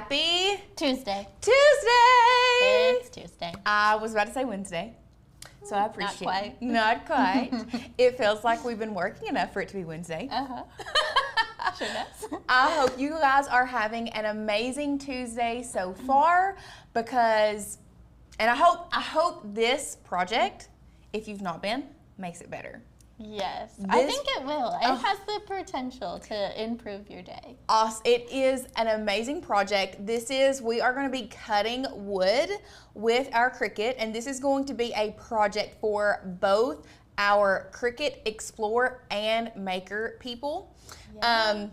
Happy Tuesday. Tuesday! It's Tuesday. I was about to say Wednesday, so I appreciate it. Not quite. It feels like we've been working enough for it to be Wednesday. Sure does. I hope you guys are having an amazing Tuesday so far because, and I hope this project, if you've not been, makes it better. Yes, I think it will. It has the potential to improve your day. Awesome. It is an amazing project. We are going to be cutting wood with our Cricut, and this is going to be a project for both our Cricut Explorer and Maker people. Yes.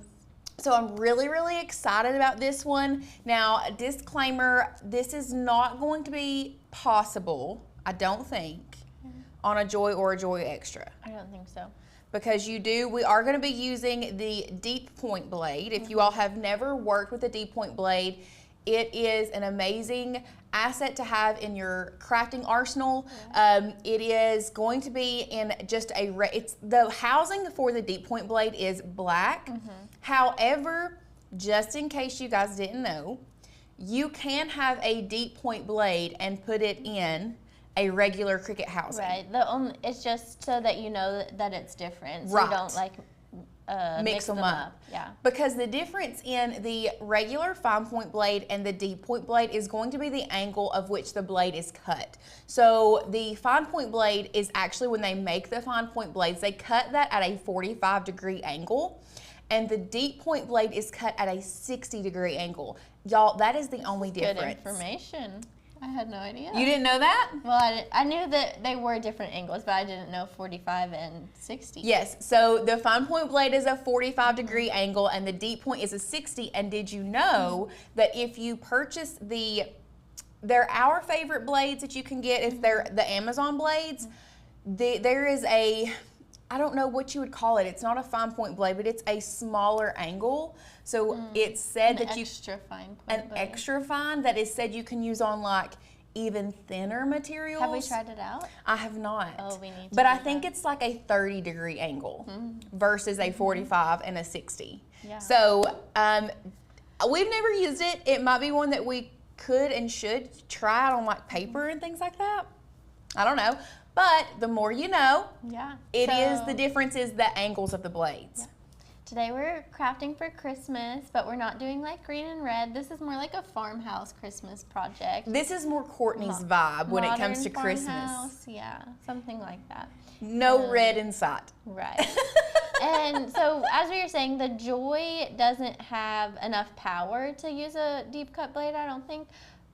So I'm really, really excited about this one. Now, a disclaimer, this is not going to be possible, I don't think, on a Joy or a Joy Extra. I don't think so. Because we are going to be using the deep point blade. If you all have never worked with a deep point blade, it is an amazing asset to have in your crafting arsenal. It is going to be in just the housing for the deep point blade is black. However, just in case you guys didn't know, you can have a deep point blade and put it in a regular Cricut housing. Right. It's just so that you know that it's different. So Right. you don't like mix them up. Yeah. Because the difference in the regular fine point blade and the deep point blade is going to be the angle of which the blade is cut. So the fine point blade is actually, when they make the fine point blades, they cut that at a 45-degree angle. And the deep point blade is cut at a 60-degree angle. Y'all, that is the only difference. Good information. I had no idea. You didn't know that? Well, I knew that they were different angles, but I didn't know 45 and 60. Yes, so the fine point blade is a 45-degree angle and the deep point is a 60. And did you know that if you purchase they're our favorite blades that you can get, if they're the Amazon blades, there is I don't know what you would call it. It's not a fine point blade, but it's a smaller angle. So it's said that extra fine that is said you can use on like even thinner materials. Have we tried it out? I have not. Oh, we need to. But I think it's like a 30-degree angle versus a 45 and a 60. Yeah. So we've never used it. It might be one that we could and should try out on like paper and things like that. I don't know. But the more you know, the difference is the angles of the blades. Yeah. Today we're crafting for Christmas, but we're not doing like green and red. This is more like a farmhouse Christmas project. This is more Courtney's vibe when it comes to Christmas. Yeah, something like that. No red in sight. Right. And so, as we were saying, the Joy doesn't have enough power to use a deep cut blade, I don't think,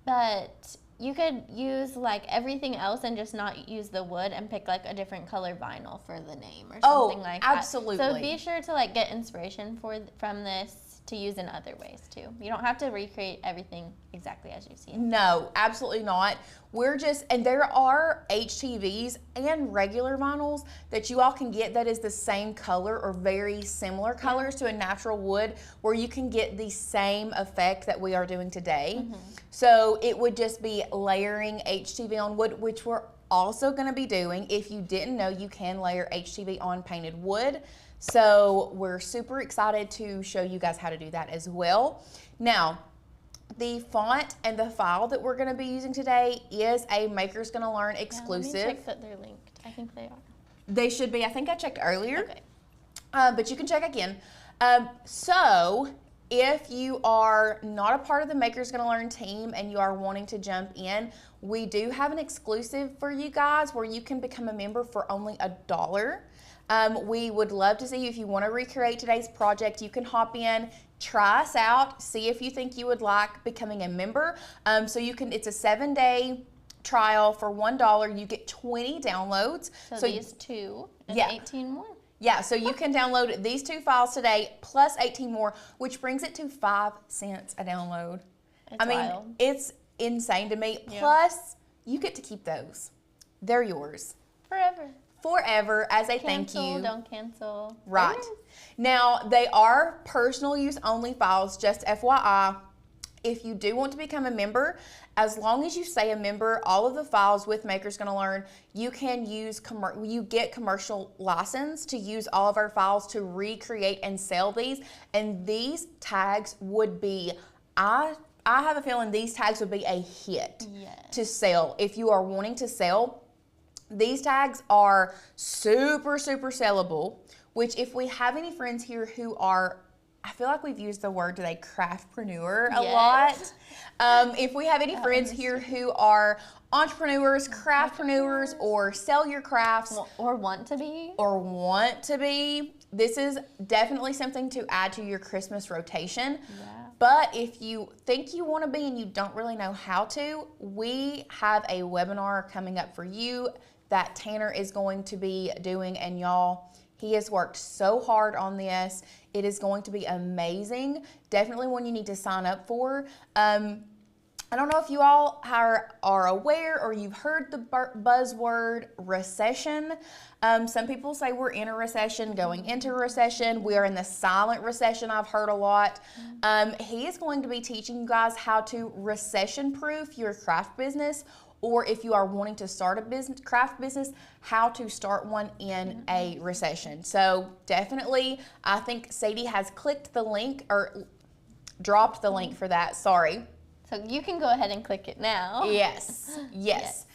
but you could use like everything else and just not use the wood and pick like a different color vinyl for the name or something like that. Absolutely. So be sure to like get inspiration from this to use in other ways too. You don't have to recreate everything exactly as you see it. No, absolutely not. And there are HTVs and regular vinyls that you all can get that is the same color or very similar colors to a natural wood, where you can get the same effect that we are doing today. So it would just be layering HTV on wood, which we're also going to be doing. If you didn't know, you can layer HTV on painted wood. So we're super excited to show you guys how to do that as well. Now, the font and the file that we're going to be using today is a Maker's Gonna Learn exclusive. Let me check that they're linked. I think they are. They should be. I think I checked earlier. Okay. But you can check again. So if you are not a part of the Maker's Gonna Learn team and you are wanting to jump in, we do have an exclusive for you guys where you can become a member for only $1. We would love to see you. If you want to recreate today's project, you can hop in, try us out, see if you think you would like becoming a member. So it's a 7-day trial for $1. You get 20 downloads. So these two and 18 more. Yeah, so you can download these 2 files today plus 18 more, which brings it to 5 cents a download. It's wild. It's insane to me. Yeah. Plus, you get to keep those. They're yours. Forever as a thank you. Don't cancel. Right. Now, they are personal use only files, just FYI. If you do want to become a member, as long as you say a member, all of the files with Maker's Gonna Learn, you can use, you get commercial license to use all of our files to recreate and sell these. And these tags would be, I I have a feeling these tags would be a hit Yes. to sell. If you are wanting to sell, these tags are super, super sellable, which if we have any friends here who are, I feel like we've used the word today, craftpreneur a Yes. lot. If we have any friends here who are entrepreneurs, craftpreneurs, or sell your crafts, Or want to be. this is definitely something to add to your Christmas rotation. Yeah. But if you think you want to be and you don't really know how to, we have a webinar coming up for you that Tanner is going to be doing, and y'all, he has worked so hard on this. It is going to be amazing. Definitely one you need to sign up for. I don't know if you all are aware or you've heard the buzzword recession. Some people say we're in a recession, going into a recession. We are in the silent recession, I've heard a lot. He is going to be teaching you guys how to recession-proof your craft business, or if you are wanting to start a craft business, how to start one in a recession. So definitely, I think Sadie has clicked the link, or dropped the link for that, sorry. So you can go ahead and click it now. Yes.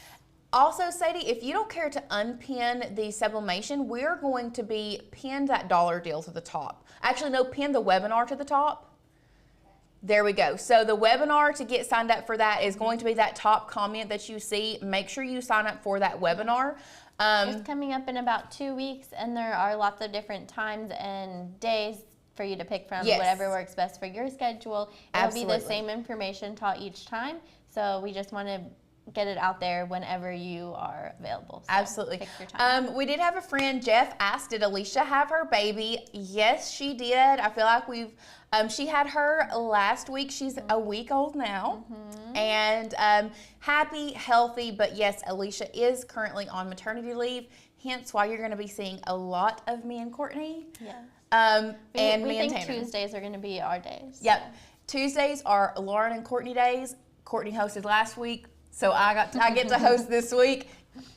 Also, Sadie, if you don't care to unpin the sublimation, we're going to be pin that dollar deal to the top. Actually, no, pin the webinar to the top. There we go. So the webinar to get signed up for that is going to be that top comment that you see. Make sure you sign up for that webinar. It's coming up in about 2 weeks, and there are lots of different times and days for you to pick from. Yes. Whatever works best for your schedule. It'll be the Absolutely. same information taught each time. So we just want to get it out there whenever you are available. So Absolutely. Pick your time. We did have a friend, Jeff asked, did Alicia have her baby? Yes, she did. I feel like she had her last week. She's a week old now. And happy, healthy, but yes, Alicia is currently on maternity leave, hence why you're going to be seeing a lot of me and Courtney. Yeah. And We me and think Tanner. Tuesdays are going to be our days. Yep. So. Tuesdays are Lauren and Courtney days. Courtney hosted last week, so I get to host this week.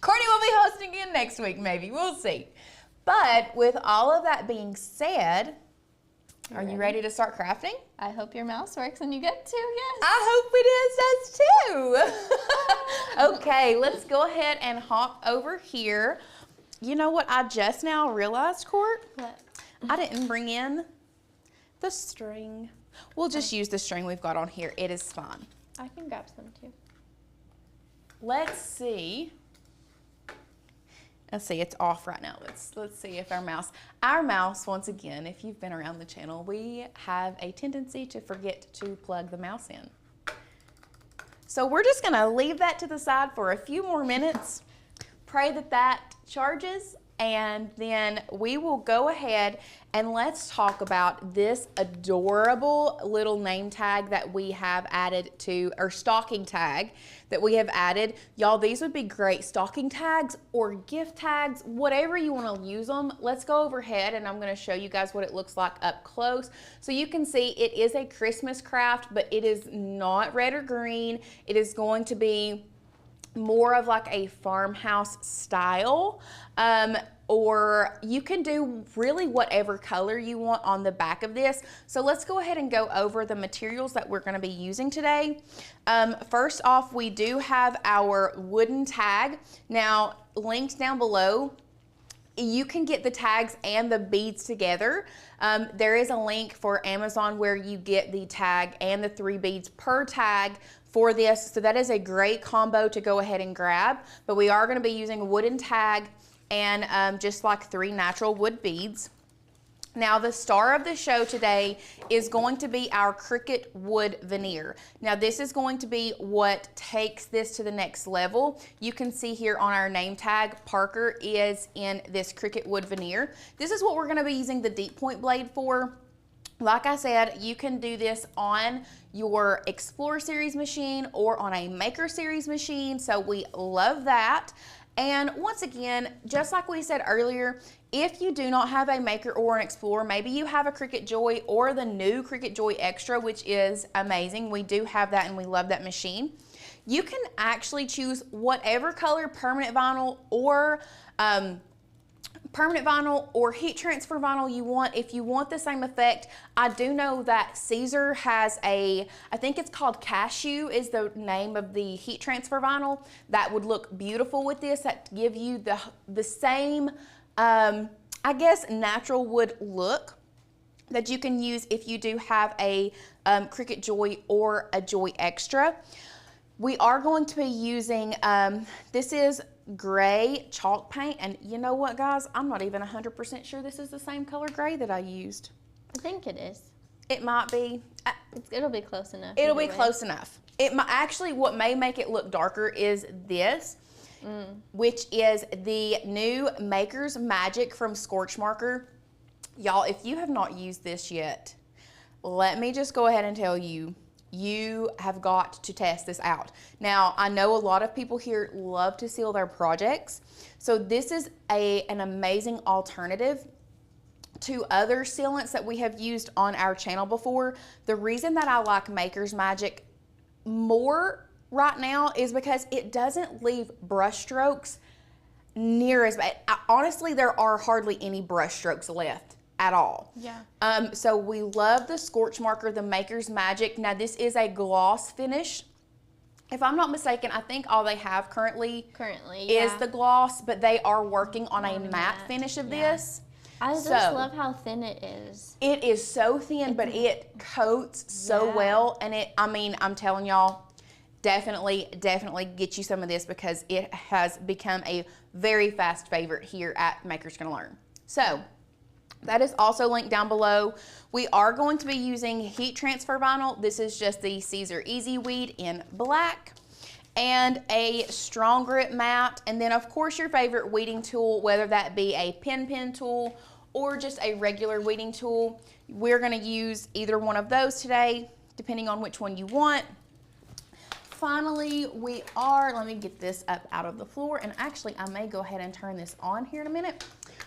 Courtney will be hosting again next week, maybe. We'll see. But with all of that being said, are you ready to start crafting? I hope your mouse works and you get to, yes. I hope it does too. Okay, let's go ahead and hop over here. You know what I just now realized, Court? What? I didn't bring in the string. We'll just use the string we've got on here. It is fine. I can grab some too. Let's see. Let's see, it's off right now. Let's see if our mouse, once again, if you've been around the channel, we have a tendency to forget to plug the mouse in. So we're just gonna leave that to the side for a few more minutes, pray that that charges, and then we will go ahead and let's talk about this adorable little name tag that we have added to, or stocking tag that we have added. Y'all, these would be great stocking tags or gift tags, whatever you want to use them. Let's go overhead and I'm going to show you guys what it looks like up close. So you can see it is a Christmas craft, but it is not red or green. It is going to be more of like a farmhouse style, or you can do really whatever color you want on the back of this. So let's go ahead and go over the materials that we're going to be using today. First off, we do have our wooden tag. Now, linked down below, you can get the tags and the beads together. There is a link for Amazon where you get the tag and the 3 beads per tag for this. So that is a great combo to go ahead and grab. But we are going to be using wooden tag and just like 3 natural wood beads. Now the star of the show today is going to be our Cricut wood veneer. Now this is going to be what takes this to the next level. You can see here on our name tag, Parker is in this Cricut wood veneer. This is what we're going to be using the deep point blade for. Like I said, you can do this on your Explorer Series machine or on a Maker Series machine, so we love that. And once again, just like we said earlier, if you do not have a Maker or an Explorer, maybe you have a Cricut Joy or the new Cricut Joy Extra, which is amazing. We do have that and we love that machine. You can actually choose whatever color permanent vinyl or permanent vinyl or heat transfer vinyl you want, if you want the same effect. I do know that Caesar has I think it's called Cashew is the name of the heat transfer vinyl that would look beautiful with this, that give you the same, I guess, natural wood look that you can use if you do have a Cricut Joy or a Joy Extra. We are going to be using, this is gray chalk paint, and you know what, guys, I'm not even 100% sure this is the same color gray that I used. I think it is. It might be. It'll be close enough. It'll be close enough. It might, actually, what may make it look darker is this, which is the new Maker's Magic from Scorch Marker. Y'all, if you have not used this yet, let me just go ahead and tell you, you have got to test this out. Now, I know a lot of people here love to seal their projects, so this is an amazing alternative to other sealants that we have used on our channel before. The reason that I like Maker's Magic more right now is because it doesn't leave brush strokes near as bad. Honestly, there are hardly any brush strokes left at all. Yeah. So we love the Scorch Marker, the Maker's Magic. Now this is a gloss finish. If I'm not mistaken, I think all they have currently is the gloss, but they are working on a matte finish of this. I just love how thin it is. It is so thin, but it coats so well. And I'm telling y'all, definitely get you some of this because it has become a very fast favorite here at Maker's Gonna Learn. So that is also linked down below. We are going to be using heat transfer vinyl. This is just the Caesar Easy Weed in black and a strong grip matte. And then of course your favorite weeding tool, whether that be a pen tool or just a regular weeding tool. We're gonna use either one of those today, depending on which one you want. Finally, let me get this up out of the floor, and actually I may go ahead and turn this on here in a minute.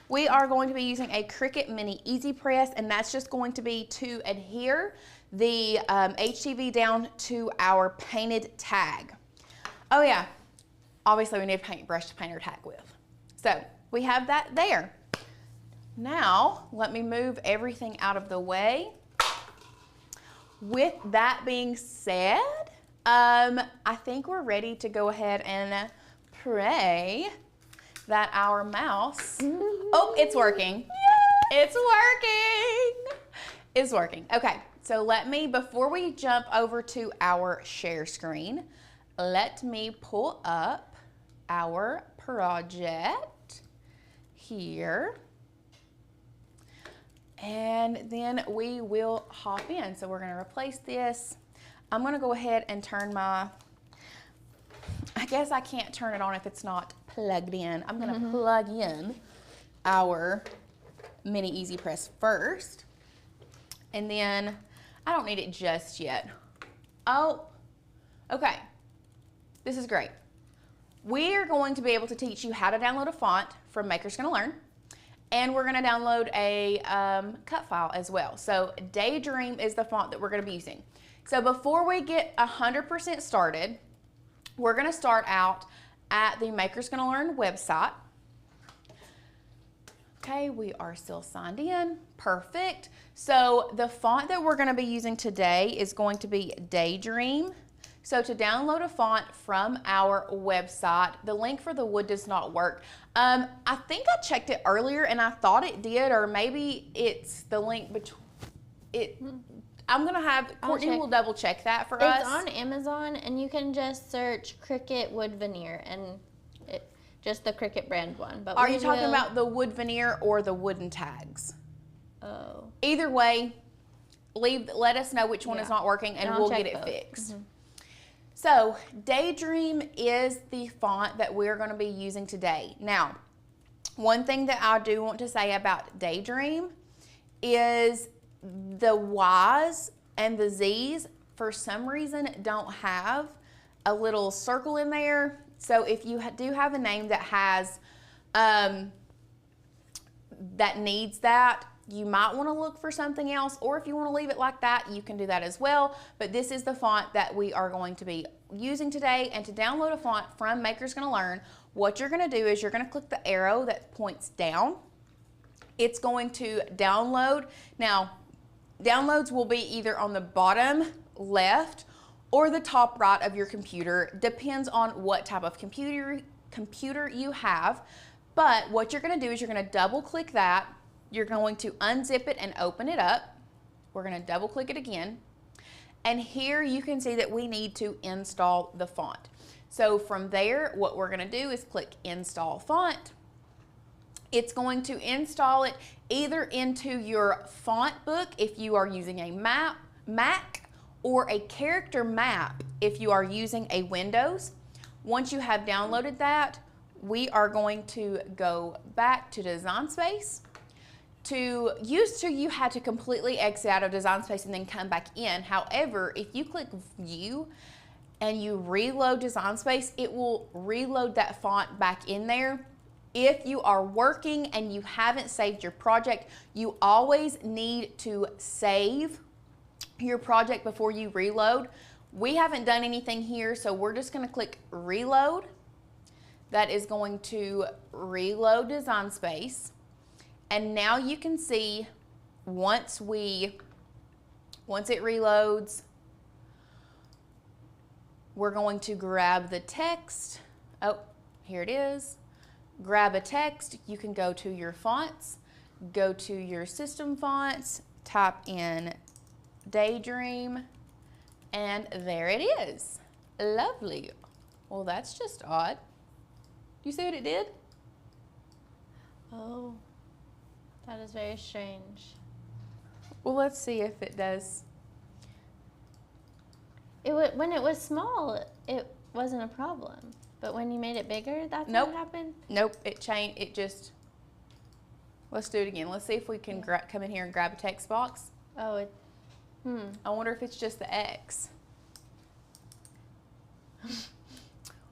We are going to be using a Cricut Mini Easy Press, and that's just going to be to adhere the HTV down to our painted tag. Oh yeah, obviously we need a paintbrush to paint our tag with. So we have that there. Now, let me move everything out of the way. With that being said, I think we're ready to go ahead and pray that our mouse, oh, it's working. Yay! It's working. It's working. Okay, so before we jump over to our share screen, let me pull up our project here. And then we will hop in. So we're gonna replace this. I'm gonna go ahead and turn I guess I can't turn it on if it's not plugged in. I'm gonna plug in our Mini Easy Press first. And then, I don't need it just yet. Oh, okay. This is great. We are going to be able to teach you how to download a font from Maker's Gonna Learn. And we're gonna download a cut file as well. So Daydream is the font that we're gonna be using. So before we get 100% started, we're gonna start out at the Maker's Gonna Learn website. Okay, we are still signed in, perfect. So the font that we're gonna be using today is going to be Daydream. So to download a font from our website, the link for the wood does not work. I think I checked it earlier and I thought it did, or maybe it's the link between it. I'm gonna have Courtney will double check that for us. It's on Amazon, and you can just search Cricut wood veneer, and just the Cricut brand one. But are you talking about the wood veneer or the wooden tags? Oh. Either way, let us know which one is not working, and we'll get it fixed. So Daydream is the font that we're going to be using today. Now, one thing that I do want to say about Daydream is the Y's and the Z's for some reason don't have a little circle in there. So if you do have a name that has that needs that, you might want to look for something else, or if you want to leave it like that, you can do that as well. But this is the font that we are going to be using today. And to download a font from Maker's Gonna Learn, what you're going to do is you're going to click the arrow that points down, it's going to download. Now, downloads will be either on the bottom left or the top right of your computer. Depends on what type of computer you have. But what you're going to do is you're going to double click that. You're going to unzip it and open it up. We're going to double click it again. And here you can see that we need to install the font. So from there, what we're going to do is click Install Font. It's going to install it either into your font book if you are using a Mac, or a character map if you are using a Windows. Once you have downloaded that, we are going to go back to Design Space. Used to, you had to completely exit out of Design Space and then come back in. However, if you click View and you reload Design Space, it will reload that font back in there. If you are working and you haven't saved your project, you always need to save your project before you reload. We haven't done anything here, so we're just going to click Reload. That is going to reload Design Space. And now you can see once it reloads, we're going to grab the text. Oh, here it is. Grab a text. You can go to your fonts, go to your system fonts, type in Daydream, and there it is. Lovely. Well, that's just odd. Do you see what it did? Oh, that is very strange. Well, let's see if it does. When it was small, it wasn't a problem. But when you made it bigger, that's what happened? Nope, it changed. It just, let's do it again. Let's see if we can come in here and grab a text box. Oh, I wonder if it's just the X.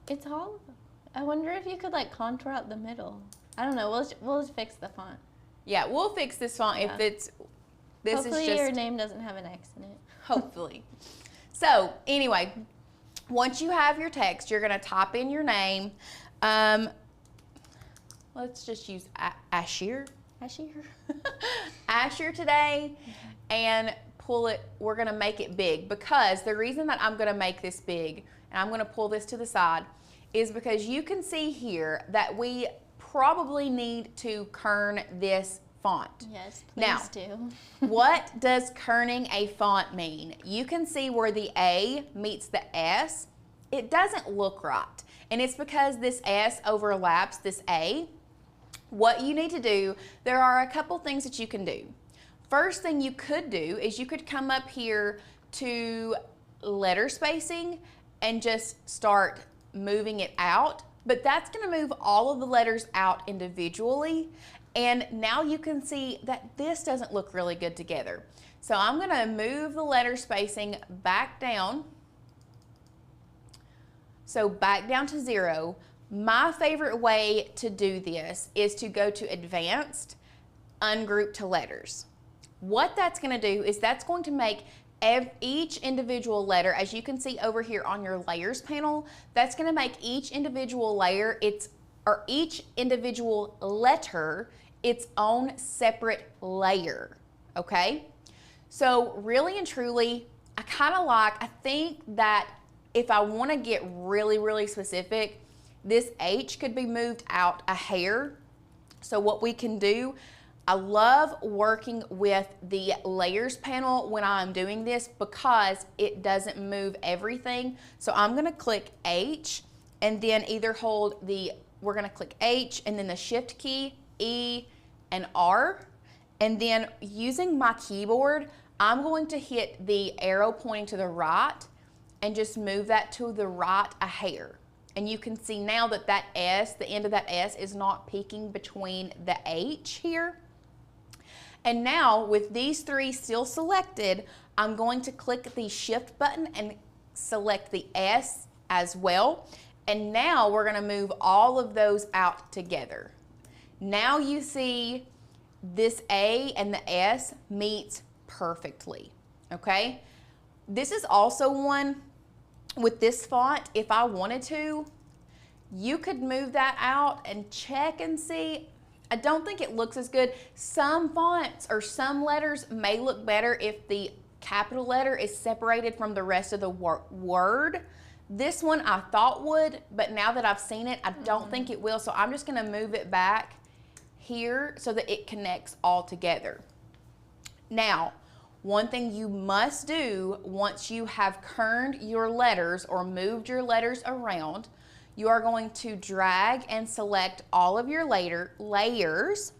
It's hollow. I wonder if you could like contour out the middle. I don't know. We'll just fix the font. Yeah, we'll fix this font if it's. Hopefully your name doesn't have an X in it. Hopefully. So anyway, once you have your text, you're going to type in your name. Let's just use Ashir. Ashir today, and pull it. We're going to make it big, because the reason that I'm going to make this big, and I'm going to pull this to the side, is because you can see here that we probably need to kern this font. Yes, please do. What does kerning a font mean? You can see where the A meets the S. It doesn't look right, and it's because this S overlaps this A. What you need to do, there are a couple things that you can do. First thing you could do is you could come up here to letter spacing and just start moving it out, but that's going to move all of the letters out individually, and now you can see that this doesn't look really good together. So I'm going to move the letter spacing back down. So back down to 0. My favorite way to do this is to go to Advanced, Ungroup to Letters. What that's going to do is that's going to make each individual letter, as you can see over here on your layers panel, that's going to make each individual layer each individual letter its own separate layer. Okay? So really and truly, I think that if I want to get really, really specific, this H could be moved out a hair. So what we can do, I love working with the layers panel when I'm doing this because it doesn't move everything. So I'm going to click H and then either we're going to click H and then the Shift key, E, and R. And then using my keyboard, I'm going to hit the arrow pointing to the right and just move that to the right a hair. And you can see now that that S, the end of that S, is not peeking between the H here. And now with these three still selected, I'm going to click the Shift button and select the S as well. And now we're going to move all of those out together. Now you see this A and the S meets perfectly, okay? This is also one with this font, if I wanted to, you could move that out and check and see. I don't think it looks as good. Some fonts or some letters may look better if the capital letter is separated from the rest of the word. This one I thought would, but now that I've seen it, I don't think it will. So I'm just gonna move it back here so that it connects all together. Now, one thing you must do once you have kerned your letters or moved your letters around, you are going to drag and select all of your layers.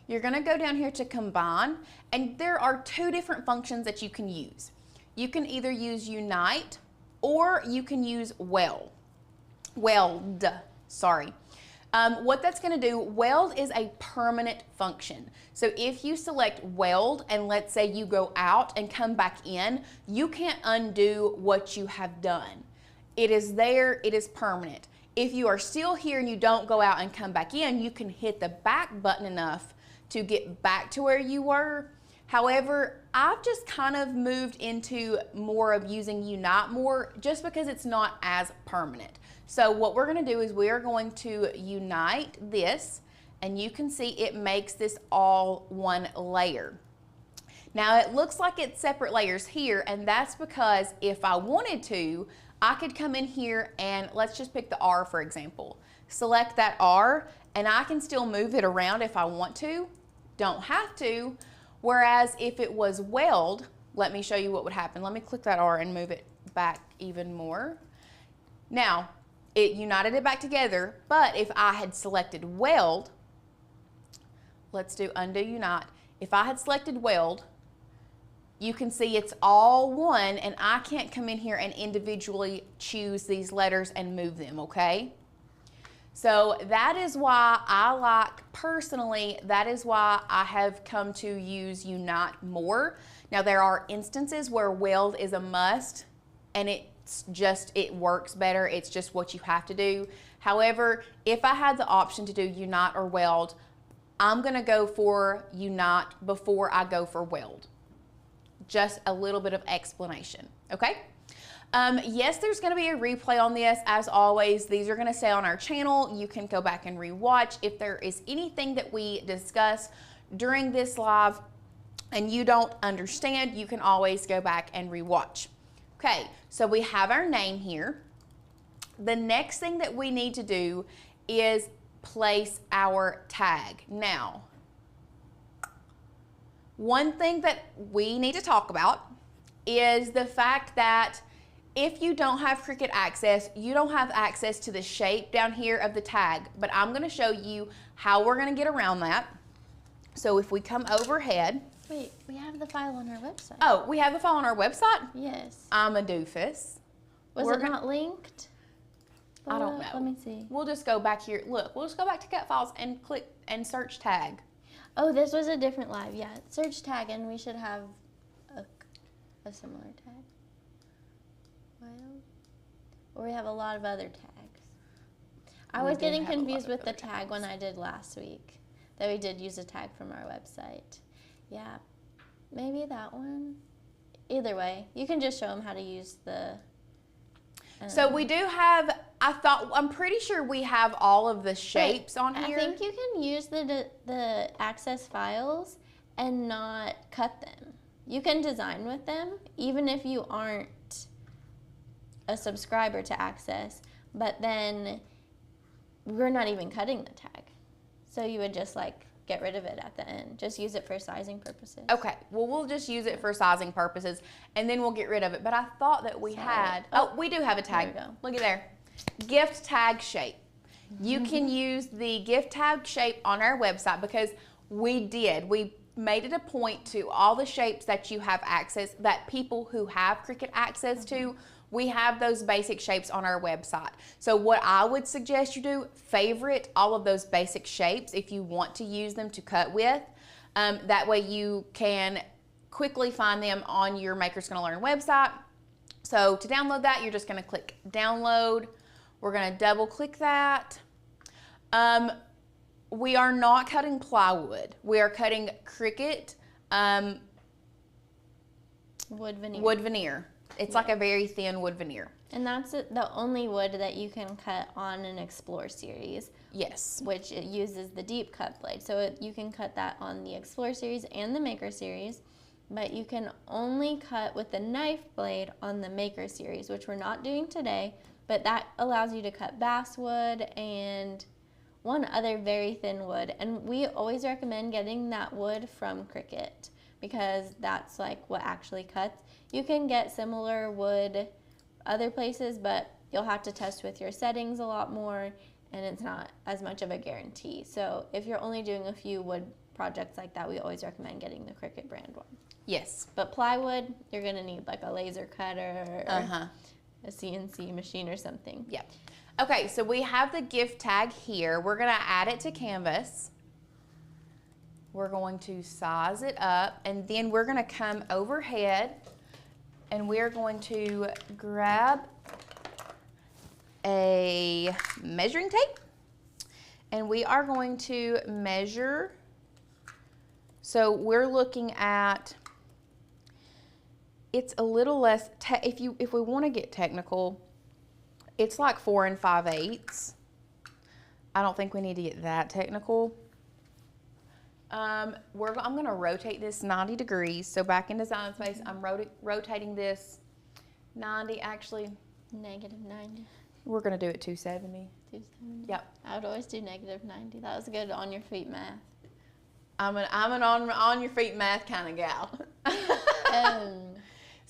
You're gonna go down here to combine, and there are two different functions that you can use. You can either use unite or you can use weld. What that's gonna do, weld is a permanent function. So if you select weld and let's say you go out and come back in, you can't undo what you have done. It is there, it is permanent. If you are still here and you don't go out and come back in, you can hit the back button enough to get back to where you were. However, I've just kind of moved into more of using unite more just because it's not as permanent. So what we're gonna do is we are going to unite this, and you can see it makes this all one layer. Now it looks like it's separate layers here, and that's because if I wanted to, I could come in here and let's just pick the R for example. Select that R, and I can still move it around if I want to. Don't have to. Whereas if it was weld, let me show you what would happen. Let me click that R and move it back even more. Now, it united it back together, but if I had selected weld, let's do undo unite. If I had selected weld, you can see it's all one, and I can't come in here and individually choose these letters and move them, okay? So that is why personally, that is why I have come to use unite more. Now there are instances where weld is a must, and it works better. It's just what you have to do. However, if I had the option to do unite or weld, I'm gonna go for unite before I go for weld. Just a little bit of explanation, okay? Yes, there's gonna be a replay on this. As always, these are gonna stay on our channel. You can go back and rewatch. If there is anything that we discuss during this live and you don't understand, you can always go back and rewatch. Okay, so we have our name here. The next thing that we need to do is place our tag. Now, one thing that we need to talk about is the fact that if you don't have Cricut access, you don't have access to the shape down here of the tag, but I'm gonna show you how we're gonna get around that. So if we come overhead. Wait, we have the file on our website. Oh, we have the file on our website? Yes. I'm a doofus. Was it not linked? I don't know. Let me see. We'll just go back here. Look, we'll just go back to Cut Files and click and search tag. Oh, this was a different live. Yeah, search tag, and we should have a similar tag. Well, or we have a lot of other tags. I was getting confused with the tag when I did last week. That we did use a tag from our website. Yeah, maybe that one. Either way, you can just show them how to use the. So we do have. I'm pretty sure we have all of the shapes on here. I think you can use the access files and not cut them. You can design with them, even if you aren't a subscriber to Access, but then we're not even cutting the tag. So you would just like get rid of it at the end. Just use it for sizing purposes. Okay, well we'll just use it for sizing purposes and then we'll get rid of it. But I thought that we had, we do have a tag. There we go. Look at there. Gift tag shape. You can use the gift tag shape on our website because we made it a point to all the shapes that you have access, that people who have Cricut access to, we have those basic shapes on our website. So what I would suggest you do, favorite all of those basic shapes if you want to use them to cut with. That way you can quickly find them on your Makers Gonna Learn website. So to download that, you're just gonna click download. We're gonna double click that. We are not cutting plywood. We are cutting Cricut wood veneer. Wood veneer. It's like a very thin wood veneer. And that's the only wood that you can cut on an Explore series. Yes. Which it uses the deep cut blade. So you can cut that on the Explore series and the Maker series, but you can only cut with the knife blade on the Maker series, which we're not doing today, but that allows you to cut basswood and one other very thin wood. And we always recommend getting that wood from Cricut because that's like what actually cuts. You can get similar wood other places, but you'll have to test with your settings a lot more, and it's not as much of a guarantee. So if you're only doing a few wood projects like that, we always recommend getting the Cricut brand one. Yes. But plywood, you're gonna need like a laser cutter or a CNC machine or something. Yeah. Okay, so we have the gift tag here. We're gonna add it to canvas. We're going to size it up, and then we're gonna come overhead and we're going to grab a measuring tape, and we are going to measure. So we're looking at, it's a little less, if we want to get technical, it's like 4 5/8. I don't think we need to get that technical. I'm going to rotate this 90 degrees. So back in Design Space, I'm rotating this 90, actually. -90. We're going to do it 270. 270. Yep. I would always do -90. That was good on your feet math. I'm an on your feet math kind of gal.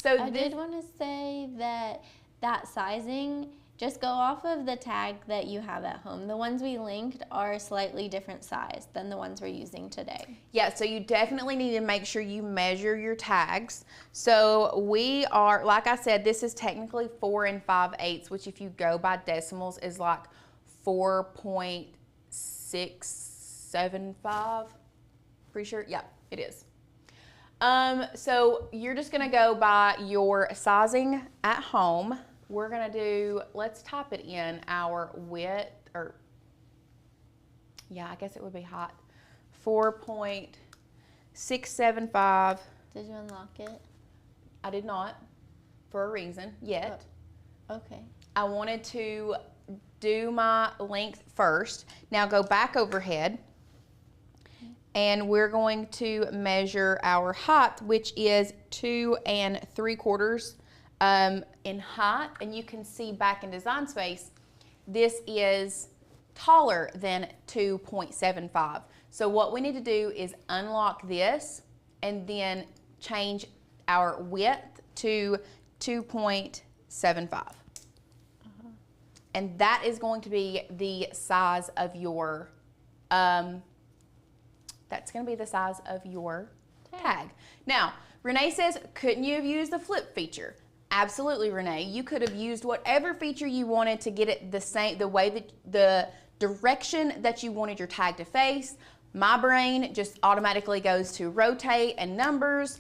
So I did want to say that sizing, just go off of the tag that you have at home. The ones we linked are a slightly different size than the ones we're using today. Yeah, so you definitely need to make sure you measure your tags. So we are, like I said, this is technically 4 5/8, which if you go by decimals is like 4.675. Pretty sure, yeah, it is. So you're just gonna go by your sizing at home. We're gonna do, let's type it in, our width, or yeah, I guess it would be hot. 4.675. Did you unlock it? I did not, for a reason, yet. Oh, okay. I wanted to do my length first. Now go back overhead, and we're going to measure our height, which is 2 3/4 in height. And you can see back in Design Space, this is taller than 2.75. So what we need to do is unlock this and then change our width to 2.75. And that is going to be the size of your, that's going to be the size of your tag. Now, Renee says, couldn't you have used the flip feature? Absolutely, Renee. You could have used whatever feature you wanted to get it the same, the way that the direction that you wanted your tag to face. My brain just automatically goes to rotate and numbers.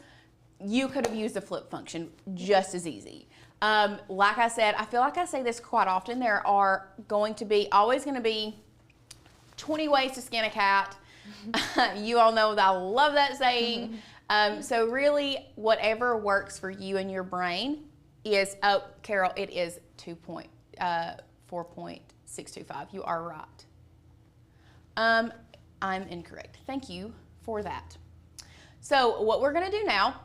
You could have used the flip function just as easy. Like I said, I feel like I say this quite often. There are always going to be 20 ways to skin a cat. You all know that I love that saying. So really, whatever works for you and your brain is, oh, Carol, it is 4.625. You are right. I'm incorrect. Thank you for that. So what we're going to do now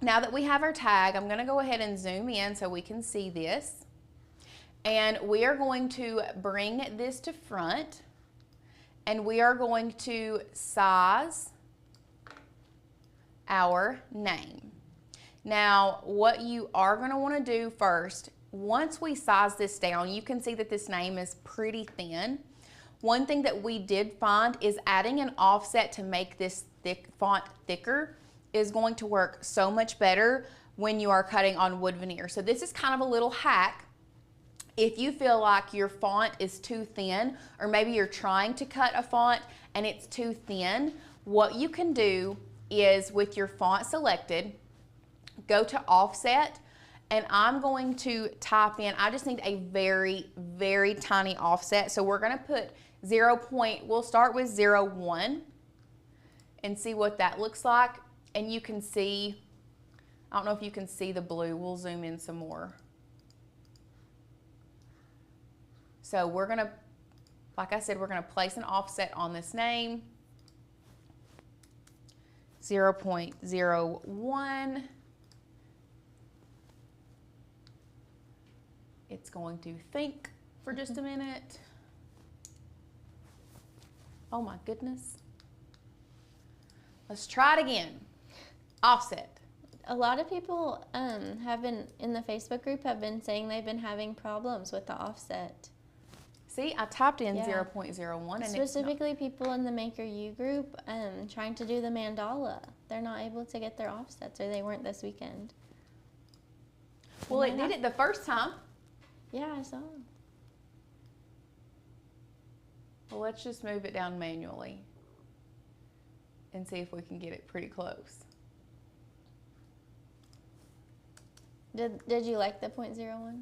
that we have our tag, I'm going to go ahead and zoom in so we can see this. And we are going to bring this to front, and we are going to size our name. Now, what you are going to want to do first, once we size this down, you can see that this name is pretty thin. One thing that we did find is adding an offset to make this font thicker is going to work so much better when you are cutting on wood veneer. So this is kind of a little hack. If you feel like your font is too thin, or maybe you're trying to cut a font and it's too thin, what you can do is, with your font selected, go to offset, and I'm going to type in, I just need a very, very tiny offset. So we're gonna put we'll start with 0.1 and see what that looks like. And you can see I don't know if you can see the blue. We'll zoom in some more. So we're gonna, like I said, we're gonna place an offset on this name. 0.01. It's going to think for just a minute. Oh my goodness. Let's try it again. Offset. A lot of people have been, in the Facebook group, have been saying they've been having problems with the offset. See, I typed in Yeah. 0.01 and specifically people in the Maker U group trying to do the mandala. They're not able to get their offsets, or they weren't this weekend. Well, it did it the first time. Yeah, I saw. Well, let's just move it down manually and see if we can get it pretty close. Did you like the 0.01?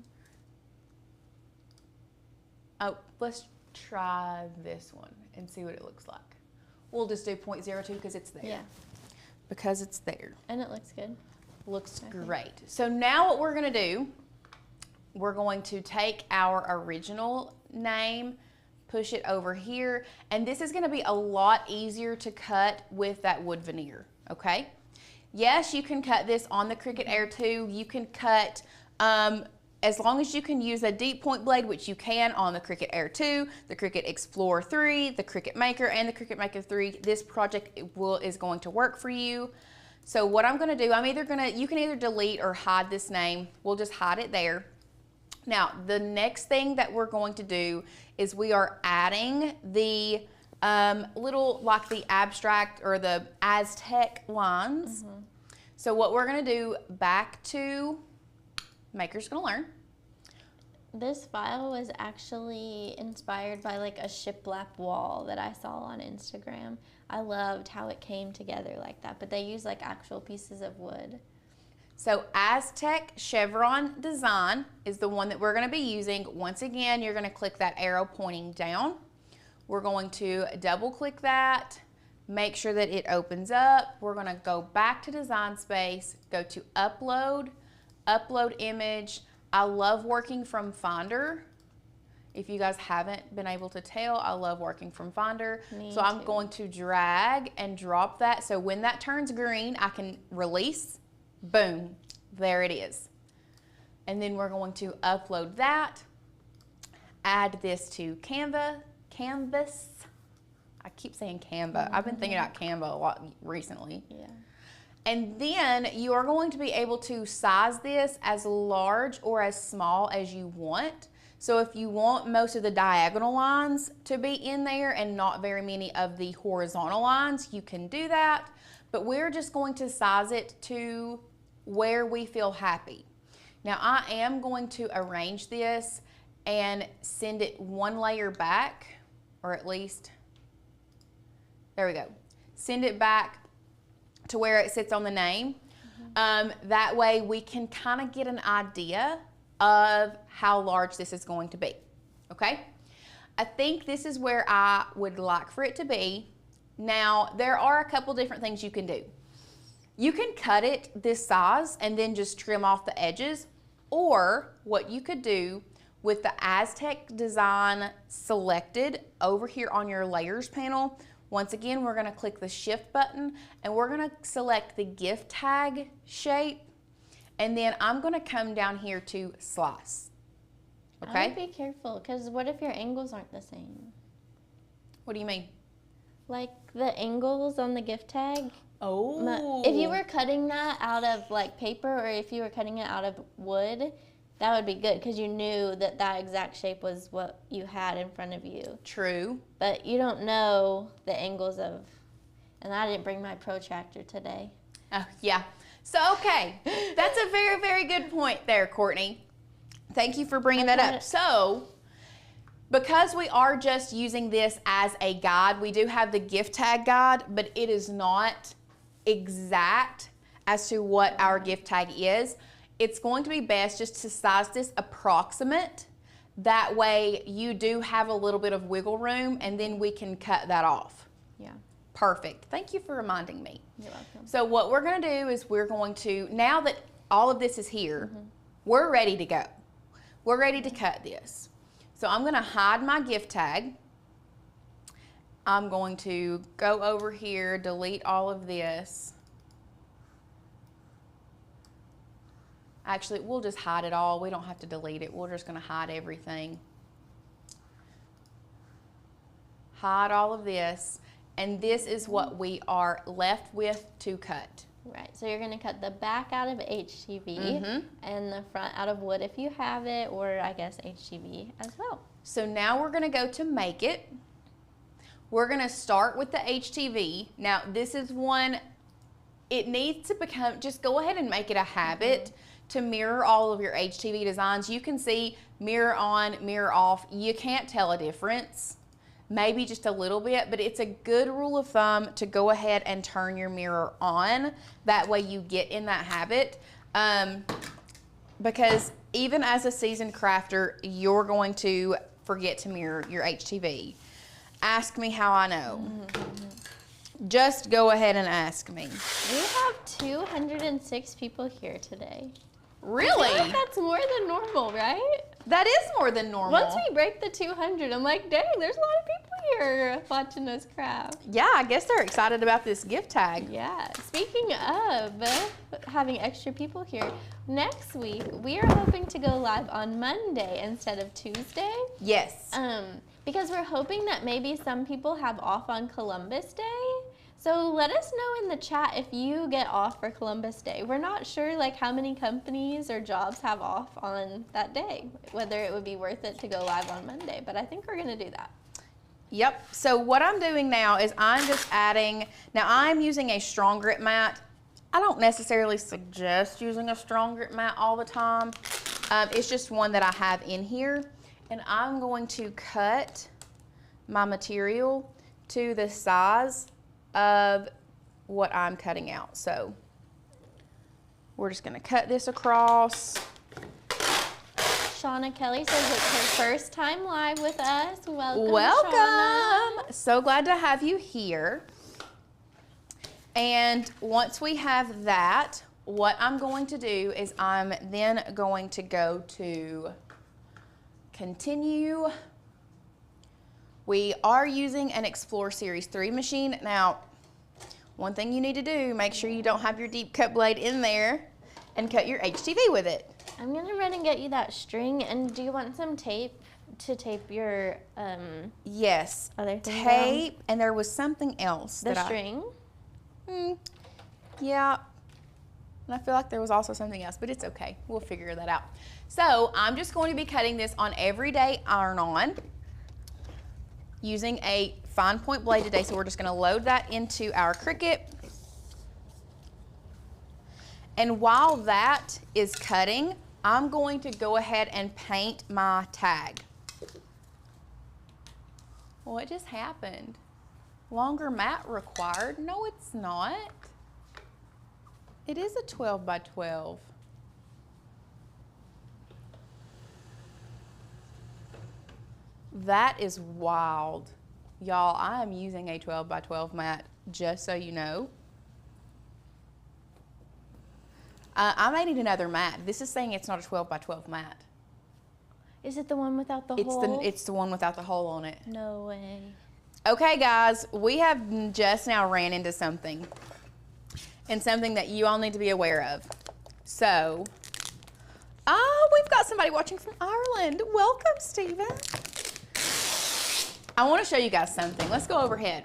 Oh, let's try this one and see what it looks like. We'll just do 0.02 because it's there. Yeah. Because it's there. And it looks good. Looks great. So now what we're going to do, we're going to take our original name, push it over here, and this is going to be a lot easier to cut with that wood veneer, okay? Yes, you can cut this on the Cricut Air 2. You can cut, as long as you can use a deep point blade, which you can on the Cricut Air 2, the Cricut Explorer 3, the Cricut Maker, and the Cricut Maker 3. This project is going to work for you. So what I'm gonna do, you can either delete or hide this name. We'll just hide it there. Now, the next thing that we're going to do is we are adding the little, like the abstract or the Aztec lines. Mm-hmm. So what we're gonna do, back to Maker's Gonna Learn. This file was actually inspired by like a shiplap wall that I saw on Instagram. I loved how it came together like that, but they use like actual pieces of wood. So Aztec chevron design is the one that we're going to be using. Once again, you're going to click that arrow pointing down. We're going to double click that, make sure that it opens up. We're going to go back to Design Space, go to Upload, Upload Image. I love working from Finder. If you guys haven't been able to tell, I love working from Finder. So I'm going to drag and drop that. So when that turns green, I can release. Boom, there it is. And then we're going to upload that, add this to Canvas. I keep saying Canva. I've been thinking about Canva a lot recently. Yeah. And then you are going to be able to size this as large or as small as you want. So if you want most of the diagonal lines to be in there and not very many of the horizontal lines, you can do that. But we're just going to size it to where we feel happy. Now I am going to arrange this and send it one layer back, or at least, there we go. Send it back to where it sits on the name. That way we can kind of get an idea of how large this is going to be, okay? I think this is where I would like for it to be. Now, there are a couple different things you can do. You can cut it this size and then just trim off the edges, or what you could do with the Aztec design selected over here on your layers panel, once again, we're gonna click the shift button and we're gonna select the gift tag shape, and then I'm gonna come down here to slice, okay? I would be careful, because what if your angles aren't the same? What do you mean? Like the angles on the gift tag. Oh. If you were cutting that out of like paper, or if you were cutting it out of wood, that would be good, because you knew that that exact shape was what you had in front of you. True. But you don't know the angles of, and I didn't bring my protractor today. Oh, yeah. So, okay. That's a very, very good point there, Courtney. Thank you for bringing that up. So, because we are just using this as a guide, we do have the gift tag guide, but it is not exact as to what our gift tag is. It's going to be best just to size this approximate. That way you do have a little bit of wiggle room, and then we can cut that off. Yeah. Perfect. Thank you for reminding me. You're welcome. So what we're going to do is we're going to, now that all of this is here, we're ready to go. We're ready to cut this. So I'm going to hide my gift tag. I'm going to go over here, delete all of this. Actually, we'll just hide it all. We don't have to delete it. We're just going to hide everything. Hide all of this. And this is what we are left with to cut. Right, so you're going to cut the back out of HTV and the front out of wood if you have it, or I guess HTV as well. So now we're going to go to make it. We're going to start with the HTV. Now this is one, it needs to become, just go ahead and make it a habit to mirror all of your HTV designs. You can see mirror on, mirror off. You can't tell a difference. Maybe just a little bit, but it's a good rule of thumb to go ahead and turn your mirror on. That way you get in that habit. Because even as a seasoned crafter, you're going to forget to mirror your HTV. Ask me how I know. Just go ahead and ask me. We have 206 people here today. Really? I feel like that's more than normal, right? That is more than normal. Once we break the 200, I'm like, dang, there's a lot of people here watching us craft. Yeah, I guess they're excited about this gift tag. Yeah. Speaking of having extra people here, next week we are hoping to go live on Monday instead of Tuesday. Yes. Because we're hoping that maybe some people have off on Columbus Day. So let us know in the chat if you get off for Columbus Day. We're not sure like how many companies or jobs have off on that day, whether it would be worth it to go live on Monday, but I think we're gonna do that. Yep, so what I'm doing now is I'm just adding, now I'm using a strong grit mat. I don't necessarily suggest using a strong grit mat all the time. It's just one that I have in here. And I'm going to cut my material to the size of what I'm cutting out. So we're just gonna cut this across. Shauna Kelly says it's her first time live with us. Welcome, Welcome. Shauna. So glad to have you here. And once we have that, what I'm going to do is I'm then going to go to continue. We are using an Explore Series 3 machine. Now, one thing you need to do, make sure you don't have your deep cut blade in there and cut your HTV with it. I'm gonna run and get you that string, and do you want some tape to tape your Yes, other thing tape, and there was something else. The string? Yeah, and I feel like there was also something else, but it's okay. We'll figure that out. So I'm just going to be cutting this on everyday iron-on using a fine point blade today. So we're just going to load that into our Cricut. And while that is cutting, I'm going to go ahead and paint my tag. What just happened? Longer mat required? No, it's not. It is a 12 by 12. That is wild. Y'all, I am using a 12 by 12 mat, just so you know. I may need another mat. This is saying it's not a 12 by 12 mat. Is it the one without the hole? It's the one without the hole on it. No way. Okay, guys, we have just now ran into something. And something that you all need to be aware of. So, we've got somebody watching from Ireland. Welcome, Stephen. I want to show you guys something. Let's go overhead.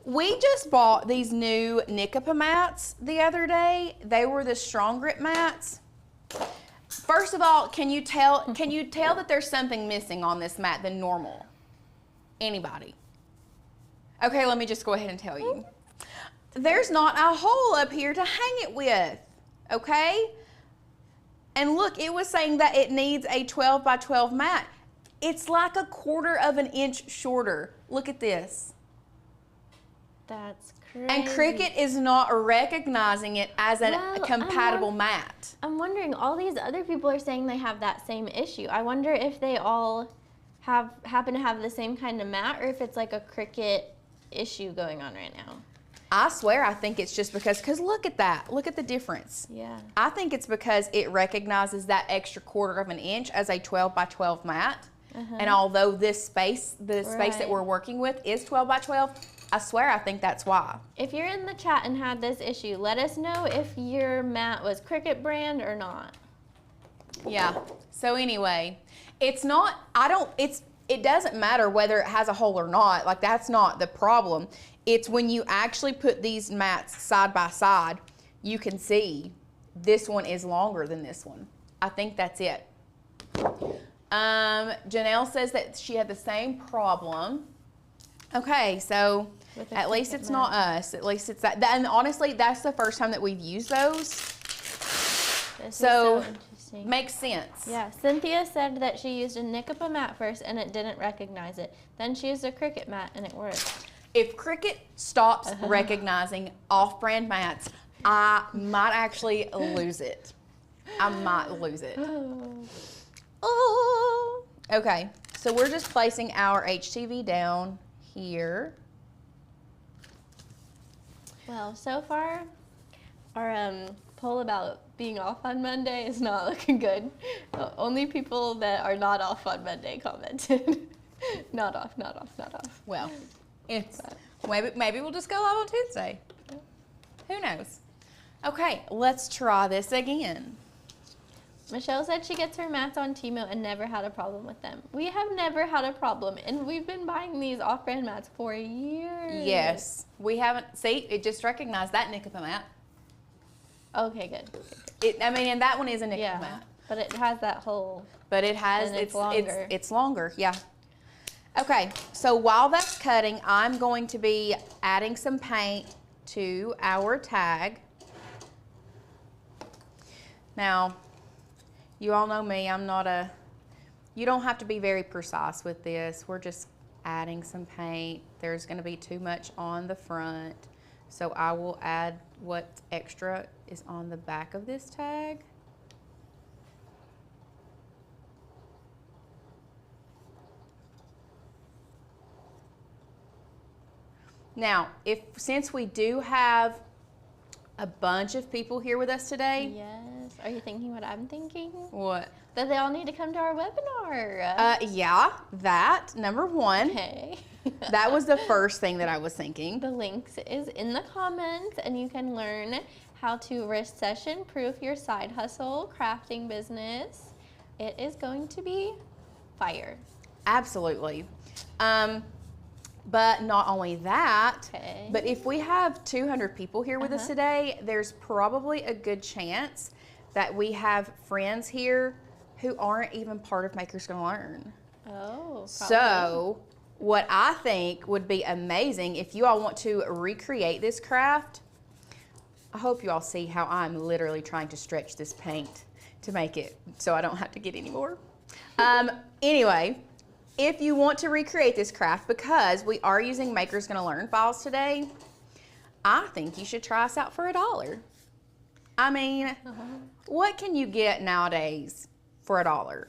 We just bought these new Nikapa mats the other day. They were the strong grip mats. First of all, can you tell that there's something missing on this mat than normal? Anybody? Okay, let me just go ahead and tell you. There's not a hole up here to hang it with, okay? And look, it was saying that it needs a 12 by 12 mat. It's like a 1/4 of an inch shorter. Look at this. That's crazy. And Cricut is not recognizing it as a compatible mat. I'm wondering, all these other people are saying they have that same issue. I wonder if they all happen to have the same kind of mat, or if it's like a Cricut issue going on right now? I swear I think it's just because look at that. Look at the difference. Yeah. I think it's because it recognizes that extra 1/4 of an inch as a 12 by 12 mat. And although this space, the space that we're working with is 12 by 12, I swear I think that's why. If you're in the chat and had this issue, let us know if your mat was Cricut brand or not. Yeah. So anyway, it doesn't matter whether it has a hole or not. Like, that's not the problem. It's when you actually put these mats side by side, you can see this one is longer than this one. I think that's it. Janelle says that she had the same problem. Okay, so at least it's not us. At least it's that. And honestly, that's the first time that we've used those. This So is so interesting. makes sense. Yeah, Cynthia said that she used a Nicapa mat first and it didn't recognize it. Then she used a Cricut mat and it worked. If Cricut stops recognizing off-brand mats, I might actually lose it. I might lose it. Oh. Okay, so we're just placing our HTV down here. Well, so far, our poll about being off on Monday is not looking good. Only people that are not off on Monday commented. Not off, not off, not off. Well, it's maybe we'll just go live on Tuesday. Who knows? Okay, let's try this again. Michelle said she gets her mats on Temu and never had a problem with them. We have never had a problem, and we've been buying these off-brand mats for years. Yes, we haven't. See, it just recognized that Nicapa mat. Okay, good. And that one is a Nicapa mat. But it has that hole. But it has, and it's longer. It's longer, yeah. Okay, so while that's cutting, I'm going to be adding some paint to our tag. Now, you all know me, you don't have to be very precise with this. We're just adding some paint. There's gonna be too much on the front, so I will add what extra is on the back of this tag. Now, since we do have a bunch of people here with us today. Yes. Are you thinking what I'm thinking? What? That they all need to come to our webinar. Yeah, that, number one. Okay. That was the first thing that I was thinking. The links is in the comments, and you can learn how to recession-proof your side hustle crafting business. It is going to be fire. Absolutely. But not only that, but if we have 200 people here with us today, there's probably a good chance that we have friends here who aren't even part of Makers Gonna Learn. Oh, probably. So what I think would be amazing, if you all want to recreate this craft, I hope you all see how I'm literally trying to stretch this paint to make it so I don't have to get any more. Anyway, if you want to recreate this craft, because we are using Makers Gonna Learn files today, I think you should try us out for $1. I mean, what can you get nowadays for $1?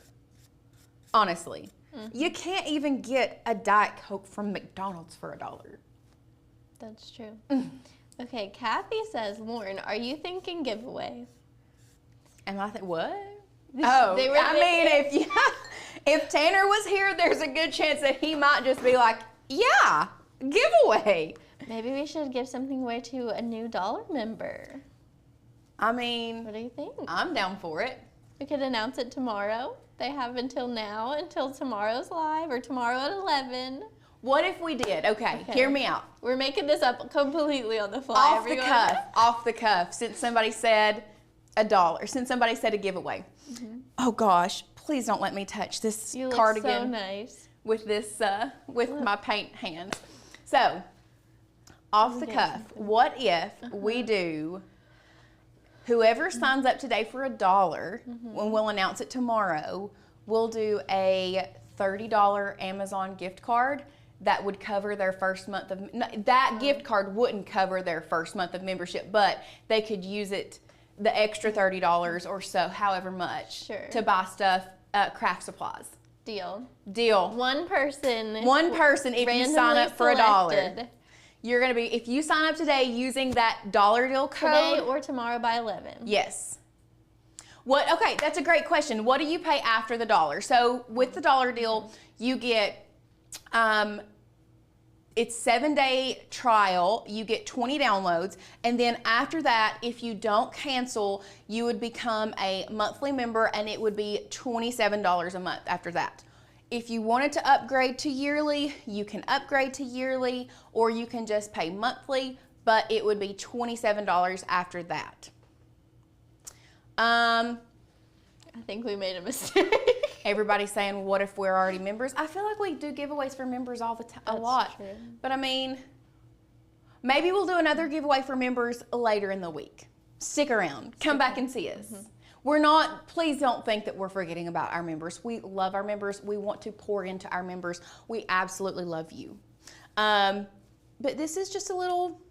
Honestly, you can't even get a Diet Coke from McDonald's for $1. That's true. Okay, Kathy says, Lauren, are you thinking giveaway? And I think, what? Oh, if Tanner was here, there's a good chance that he might just be like, yeah, giveaway. Maybe we should give something away to a new dollar member. I mean, What do you think? I'm down for it. We could announce it tomorrow. They have until now, until tomorrow's live, or tomorrow at 11. What if we did? Okay, hear me out. We're making this up completely on the fly. Off the cuff, since somebody said $1, since somebody said a giveaway. Oh gosh, please don't let me touch this cardigan. You look so nice. With this, with my paint hand. So, off the cuff, what if we do, whoever signs up today for $1, when we'll announce it tomorrow, we'll do a $30 Amazon gift card that would cover their first month of, that gift card wouldn't cover their first month of membership, but they could use it, the extra $30 or so, however much, to buy stuff, craft supplies. Deal. Deal. One person if you sign up for $1. You're going to be, if you sign up today using that dollar deal code. Today or tomorrow by 11. Yes. Okay, that's a great question. What do you pay after the dollar? So with the dollar deal, you get, it's 7-day trial, you get 20 downloads, and then after that, if you don't cancel, you would become a monthly member and it would be $27 a month after that. If you wanted to upgrade to yearly, you can upgrade to yearly, or you can just pay monthly, but it would be $27 after that. I think we made a mistake. Everybody's saying, what if we're already members? I feel like we do giveaways for members all the time, a lot. True. But I mean, maybe we'll do another giveaway for members later in the week. Stick around. Come back and see us. We're not, please don't think that we're forgetting about our members. We love our members. We want to pour into our members. We absolutely love you. But this is just a little,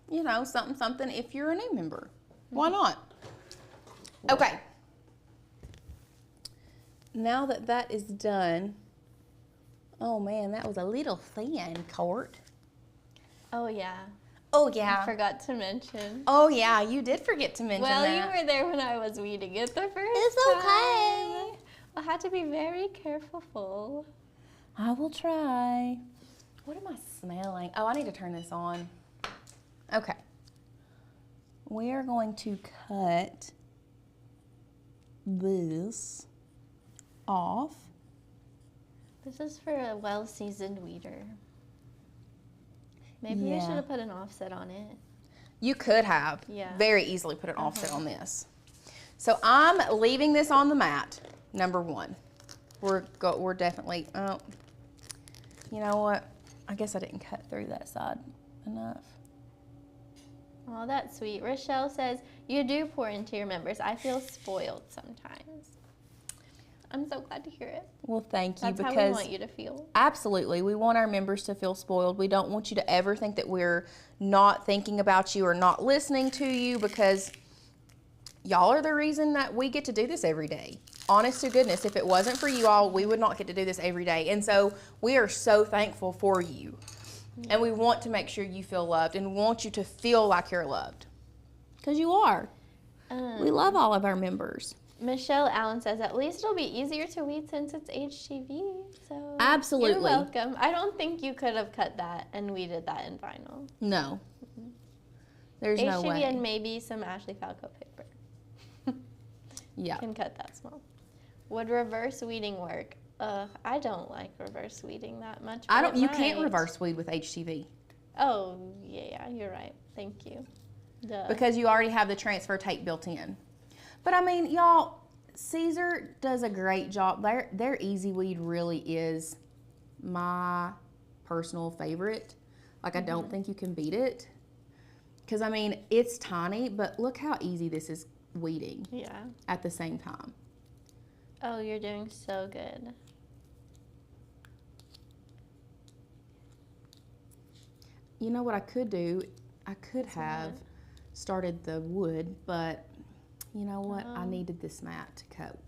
something if you're a new member. Why not? Okay. Now that that is done, oh man, that was a little thin, Court. Oh, yeah. Oh, yeah. I forgot to mention. Oh, yeah, you did forget to mention that. Well, you were there when I was weeding it the first It's time. okay. I had to be very careful. I will try. What am I smelling? Oh, I need to turn this on. Okay. We are going to cut this off. This is for a well-seasoned weeder. Maybe we Yeah. should have put an offset on it. You could have very easily put an offset on this. So I'm leaving this on the mat, number one. We're definitely, oh, you know what? I guess I didn't cut through that side enough. Oh, that's sweet. Rochelle says, you do pour into your members. I feel spoiled sometimes. I'm so glad to hear it. Well, thank you. That's because how we want you to feel. Absolutely. We want our members to feel spoiled. We don't want you to ever think that we're not thinking about you or not listening to you, because y'all are the reason that we get to do this every day. Honest to goodness, if it wasn't for you all, we would not get to do this every day. And so we are so thankful for you. And we want to make sure you feel loved and want you to feel like you're loved. Because you are. We love all of our members. Michelle Allen says, at least it'll be easier to weed since it's HTV. So Absolutely. You're welcome. I don't think you could have cut that and weeded that in vinyl. No. There's no way. HTV and maybe some Ashley Falco paper. Yeah. Can cut that small. Would reverse weeding work? I don't like reverse weeding that much. You can't reverse weed with HTV. Oh, yeah, you're right. Thank you. Duh. Because you already have the transfer tape built in. But I mean, y'all, Caesar does a great job. Their Easy Weed really is my personal favorite. Like, I don't think you can beat it. Because, I mean, it's tiny, but look how easy this is weeding. Yeah. At the same time. Oh, you're doing so good. You know what I could do? I could have started the wood, but you know what? I needed this mat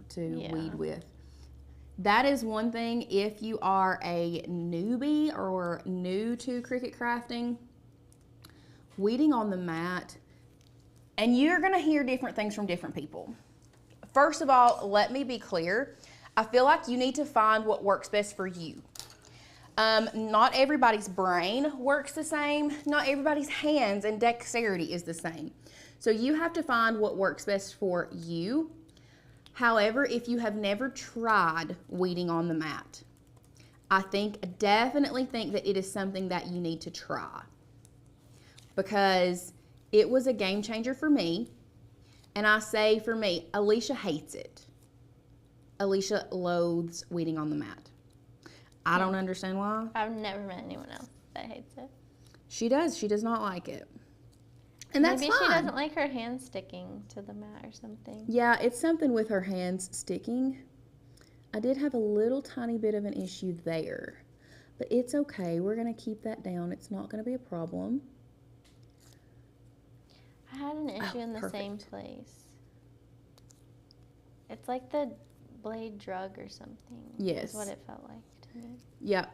to weed with. That is one thing. If you are a newbie or new to Cricut crafting, weeding on the mat, and you're gonna hear different things from different people. First of all, let me be clear. I feel like you need to find what works best for you. Not everybody's brain works the same. Not everybody's hands and dexterity is the same. So you have to find what works best for you. However, if you have never tried weeding on the mat, I definitely think that it is something that you need to try, because it was a game changer for me. And I say for me, Alicia hates it. Alicia loathes weeding on the mat. I don't understand why. I've never met anyone else that hates it. She does. She does not like it. And that's Maybe fine. she doesn't like her hands sticking to the mat or something. Yeah, it's something with her hands sticking. I did have a little tiny bit of an issue there. But it's okay. We're going to keep that down. It's not going to be a problem. I had an issue in the same place. It's like the blade drug or something. Yes. Is what it felt like to me. Yeah.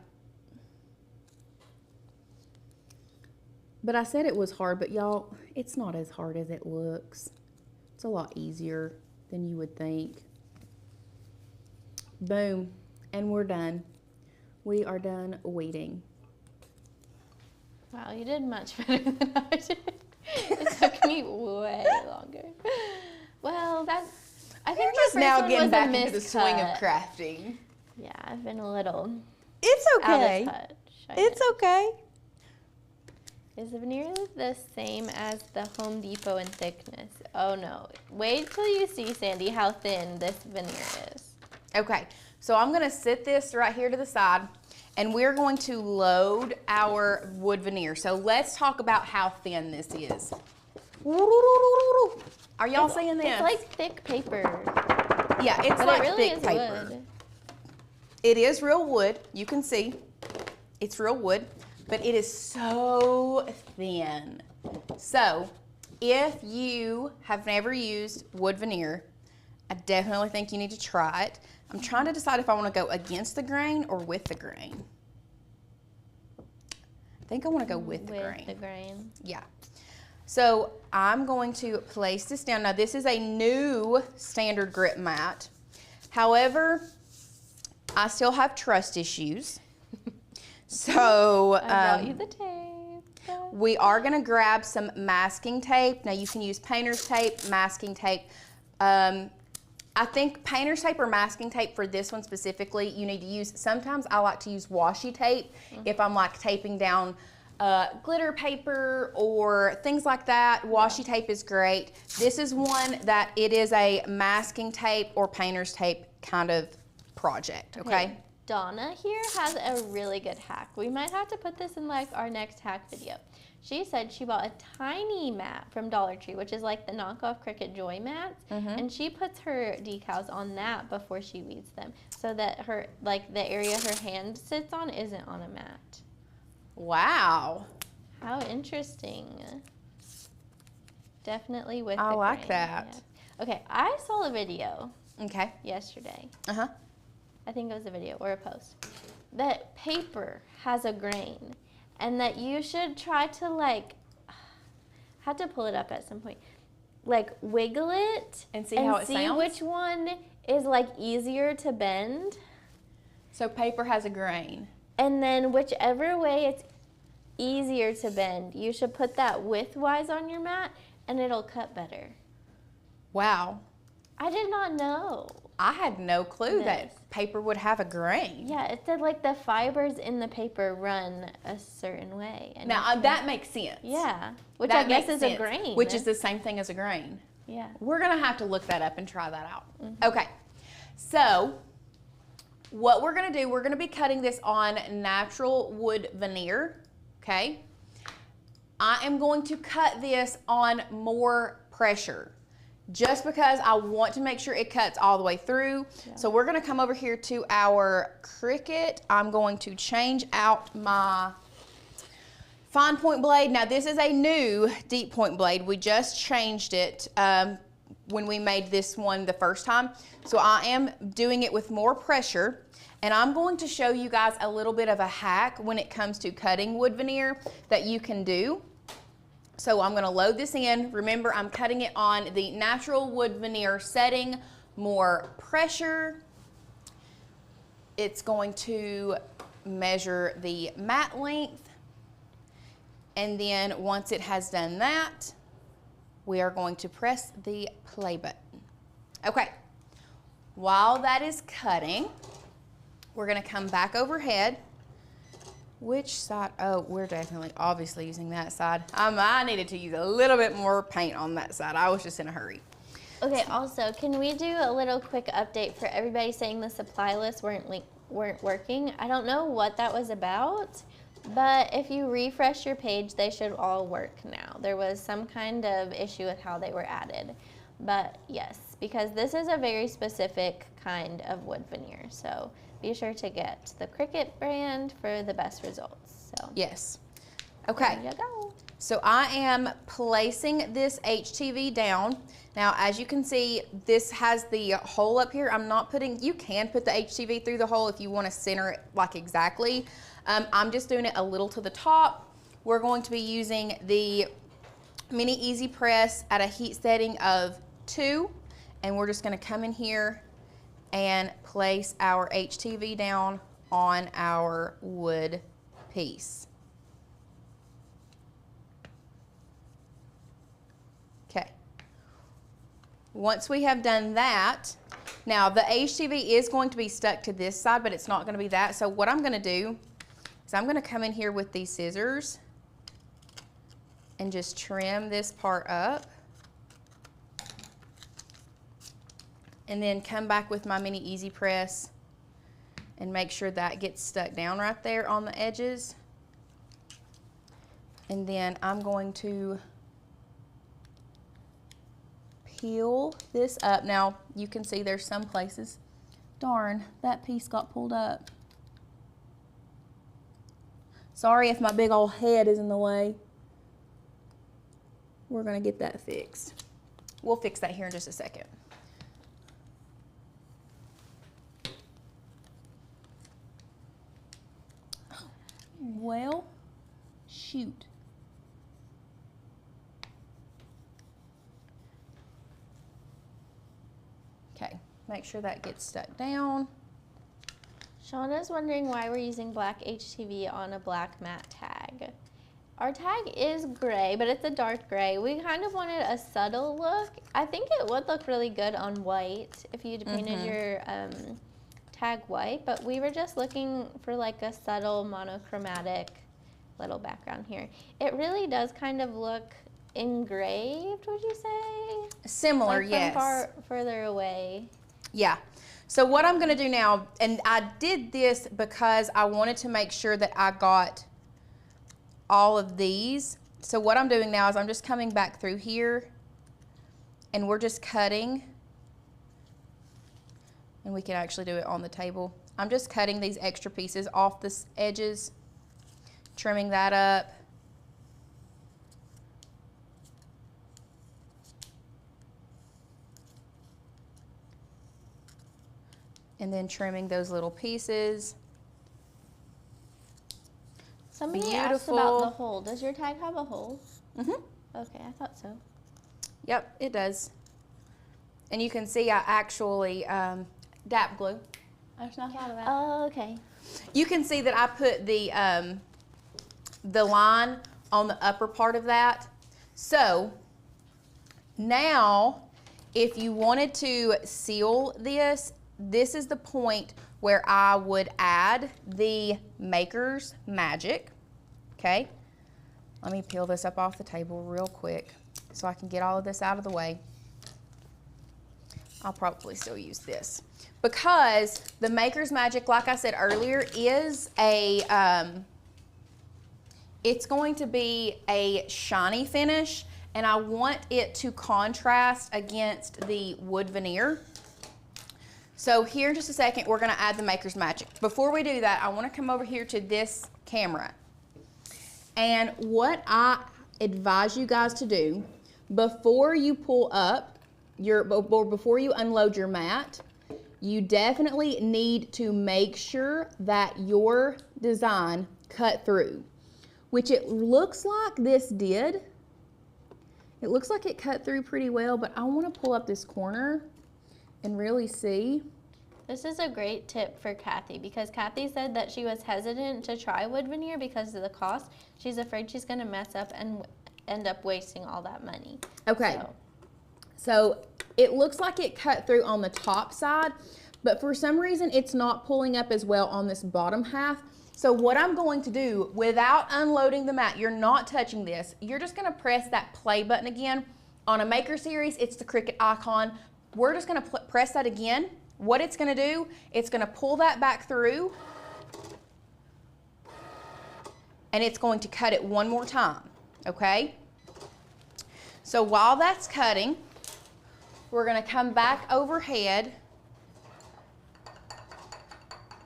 But I said it was hard, but y'all, it's not as hard as it looks. It's a lot easier than you would think. Boom, and we're done. We are done weeding. Wow, you did much better than I did. It took me way longer. Well, I think Just my now first one getting was back a into the swing of miscut. crafting. Yeah, I've been a little It's okay. out of touch. It's okay. Is the veneer the same as the Home Depot in thickness? Oh no. Wait till you see, Sandy, how thin this veneer is. Okay, so I'm gonna sit this right here to the side and we're going to load our wood veneer. So let's talk about how thin this is. Are y'all seeing this? It's like thick paper. Yeah, it's But like it really thick is paper. wood. It is real wood, you can see. It's real wood, but it is so thin. So if you have never used wood veneer, I definitely think you need to try it. I'm trying to decide if I want to go against the grain or with the grain. I think I want to go with the grain. With the grain. Yeah. So I'm going to place this down. Now this is a new standard grip mat. However, I still have trust issues. So I brought you the tape. we are going to grab some masking tape. Now you can use painter's tape, masking tape. I think painter's tape or masking tape for this one specifically, you need to use, sometimes I like to use washi tape if I'm like taping down glitter paper or things like that. Washi tape is great. This is one that it is a masking tape or painter's tape kind of project, okay? Donna here has a really good hack. We might have to put this in like our next hack video. She said she bought a tiny mat from Dollar Tree, which is like the knockoff Cricut Joy mats, and she puts her decals on that before she weeds them, so that her, like the area her hand sits on isn't on a mat. Wow. How interesting. Definitely with I the like grain, that. yeah. Okay, I saw a video Okay. yesterday. Uh-huh. I think it was a video or a post, that paper has a grain and that you should try to like, have to pull it up at some point, like wiggle it And see how it sounds? which one is like easier to bend, So paper has a grain. and then whichever way it's easier to bend, you should put that widthwise on your mat and it'll cut better. Wow. I did not know. I had no clue This. that paper would have a grain. Yeah, it said like the fibers in the paper run a certain way. And Now that makes sense. yeah, which That I guess makes is sense, a grain. which is the same thing as a grain. Yeah. We're gonna have to look that up and try that out. Okay, so what we're gonna do, we're gonna be cutting this on natural wood veneer, okay? I am going to cut this on more pressure, just because I want to make sure it cuts all the way through. Yeah. So we're gonna come over here to our Cricut. I'm going to change out my fine point blade. Now this is a new deep point blade. We just changed it when we made this one the first time. So I am doing it with more pressure, and I'm going to show you guys a little bit of a hack when it comes to cutting wood veneer that you can do. So I'm gonna load this in. Remember, I'm cutting it on the natural wood veneer setting, more pressure. It's going to measure the mat length. And then once it has done that, we are going to press the play button. Okay, while that is cutting, we're gonna come back overhead. Which side? Oh, we're definitely obviously using that side. I needed to use a little bit more paint on that side. I was just in a hurry. Okay, also, can we do a little quick update for everybody saying the supply lists weren't working? I don't know what that was about, but if you refresh your page, they should all work now. There was some kind of issue with how they were added. But yes, because this is a very specific kind of wood veneer, so be sure to get the Cricut brand for the best results. So Yes. Okay. there you go. So I am placing this HTV down. Now, as you can see, this has the hole up here. I'm not putting, you can put the HTV through the hole if you want to center it like exactly. I'm just doing it a little to the top we're going to be using the Mini Easy Press at a heat setting of 2, and we're just going to come in here and place our HTV down on our wood piece. Okay. Once we have done that, now the HTV is going to be stuck to this side, but it's not going to be that. So what I'm going to do is I'm going to come in here with these scissors and just trim this part up. And then come back with my Mini Easy Press and make sure that gets stuck down right there on the edges. And then I'm going to peel this up. Now you can see there's some places, darn, that piece got pulled up. Sorry if my big old head is in the way. We're gonna get that fixed. We'll fix that here in just a second. Well, shoot. Okay, make sure that gets stuck down. Shauna's wondering why we're using black HTV on a black matte tag. Our tag is gray, but it's a dark gray. We kind of wanted a subtle look. I think it would look really good on white if you painted your tag white, but we were just looking for like a subtle monochromatic little background here. It really does kind of look engraved, would you say? Similar, like yes. From far further away. Yeah. So what I'm gonna do now, and I did this because I wanted to make sure that I got all of these. So what I'm doing now is I'm just coming back through here and we're just cutting, and we can actually do it on the table. I'm just cutting these extra pieces off the edges, trimming that up. And then trimming those little pieces. Somebody asked about the hole. Does your tag have a hole? Mm-hmm. Okay, I thought so. Yep, it does. And you can see I actually dap glue. There's not thought of that. Oh, okay. You can see that I put the line on the upper part of that. So now, if you wanted to seal this, this is the point where I would add the Maker's Magic. Okay, let me peel this up off the table real quick so I can get all of this out of the way. I'll probably still use this because the Maker's Magic, like I said earlier, is a, it's going to be a shiny finish, and I want it to contrast against the wood veneer. So here in just a second, we're gonna add the Maker's Magic. Before we do that, I wanna come over here to this camera. And what I advise you guys to do, before you pull up before you unload your mat, you definitely need to make sure that your design cut through, which it looks like this did. It looks like it cut through pretty well, but I wanna pull up this corner and really see. This is a great tip for Kathy, because Kathy said that she was hesitant to try wood veneer because of the cost. She's afraid she's gonna mess up and end up wasting all that money. Okay, so it looks like it cut through on the top side, but for some reason it's not pulling up as well on this bottom half. So what I'm going to do, without unloading the mat, you're not touching this, you're just gonna press that play button again. On a Maker Series, it's the Cricut icon. We're just gonna press that again. What it's gonna do, it's gonna pull that back through, and it's going to cut it one more time, okay? So while that's cutting, we're gonna come back overhead.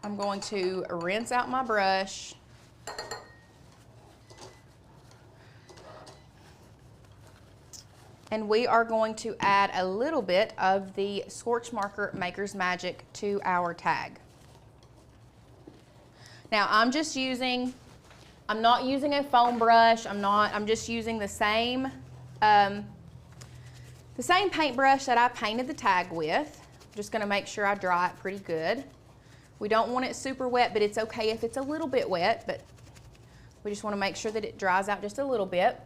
I'm going to rinse out my brush. And we are going to add a little bit of the Scorch Marker Maker's Magic to our tag. Now I'm just using I'm not using a foam brush. I'm just using the same paintbrush that I painted the tag with. I'm just gonna make sure I dry it pretty good. We don't want it super wet, but it's okay if it's a little bit wet, but we just wanna make sure that it dries out just a little bit.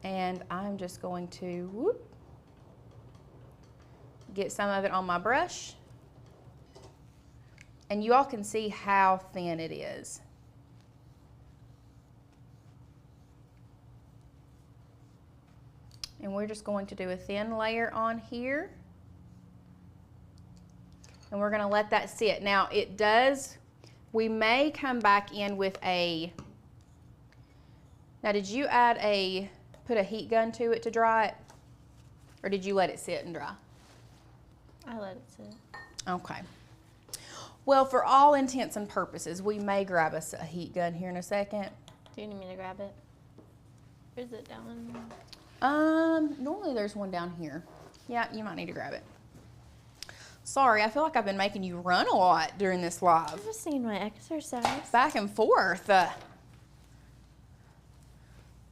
And I'm just going to get some of it on my brush. And you all can see how thin it is. And we're just going to do a thin layer on here. And we're gonna let that sit. Now we may come back in with now did you put a heat gun to it to dry it? Or did you let it sit and dry? I let it sit. Okay. Well, for all intents and purposes, we may grab us a heat gun here in a second. Do you need me to grab it? Or is it down? Normally there's one down here. Yeah, you might need to grab it. Sorry, I feel like I've been making you run a lot during this live. I'm just seeing my exercise. Back and forth.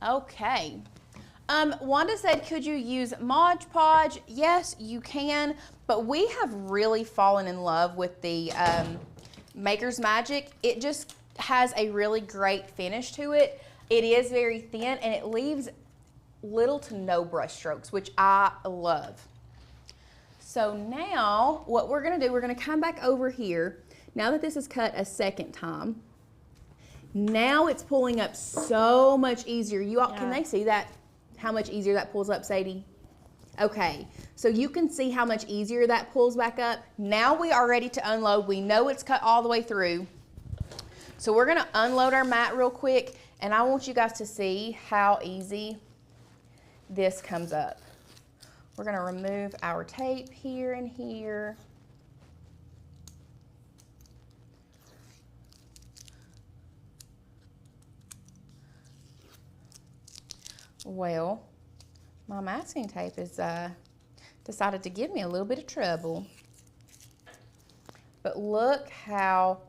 Okay. Wanda said, could you use Mod Podge? Yes, you can, but we have really fallen in love with the Maker's Magic. It just has a really great finish to it. It is very thin and it leaves little to no brush strokes, which I love. So now what we're gonna do, we're gonna come back over here. Now that this is cut a second time, now it's pulling up so much easier. You all, can they see that? How much easier that pulls up, Sadie? Okay, so you can see how much easier that pulls back up. Now we are ready to unload. We know it's cut all the way through. So we're gonna unload our mat real quick, and I want you guys to see how easy this comes up. We're gonna remove our tape here and here. Well, my masking tape has decided to give me a little bit of trouble. But look how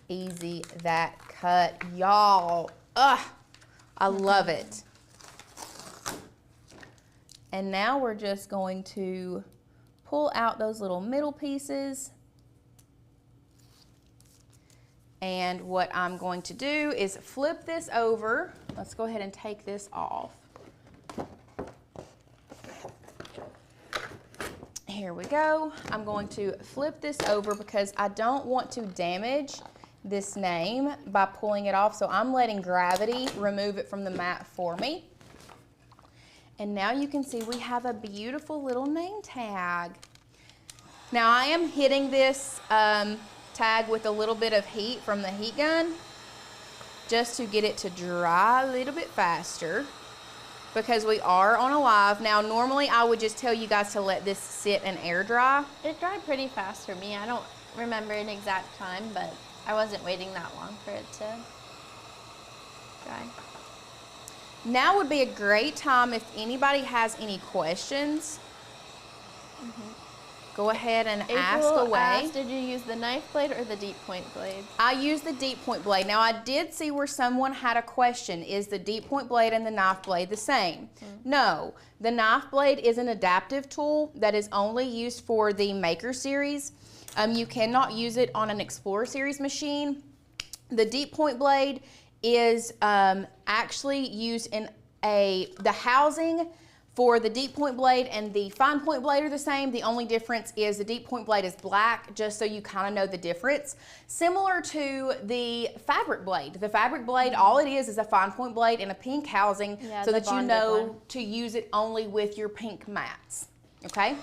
easy that cut, y'all. I love it. And now we're just going to pull out those little middle pieces. And what I'm going to do is flip this over. Let's go ahead and take this off. Here we go. I'm going to flip this over because I don't want to damage this name by pulling it off. So I'm letting gravity remove it from the mat for me. And now you can see we have a beautiful little name tag. Now I am hitting this tag with a little bit of heat from the heat gun just to get it to dry a little bit faster because we are on a live. Now normally I would just tell you guys to let this sit and air dry. It dried pretty fast for me. I don't remember an exact time, but I wasn't waiting that long for it to dry. Now would be a great time if anybody has any questions. Go ahead and ask away. Asked, did you use the knife blade or the deep point blade? I used the deep point blade. Now I did see where someone had a question. Is the deep point blade and the knife blade the same? No, the knife blade is an adaptive tool that is only used for the Maker series. You cannot use it on an Explorer series machine. The deep point blade is actually used in the housing for the deep point blade and the fine point blade are the same. The only difference is the deep point blade is black, just so you kind of know the difference. Similar to the fabric blade. The fabric blade, all it is a fine point blade and a pink housing, so that you know to use it only with your pink mats, okay?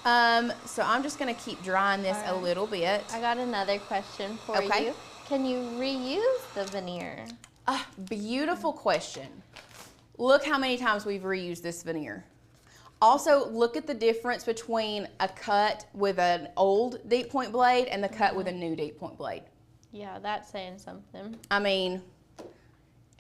So I'm just gonna keep drying this a little bit. I got another question for you. Can you reuse the veneer? Beautiful question. Look how many times we've reused this veneer. Also, look at the difference between a cut with an old deep point blade and the cut with a new deep point blade. Yeah, that's saying something. I mean,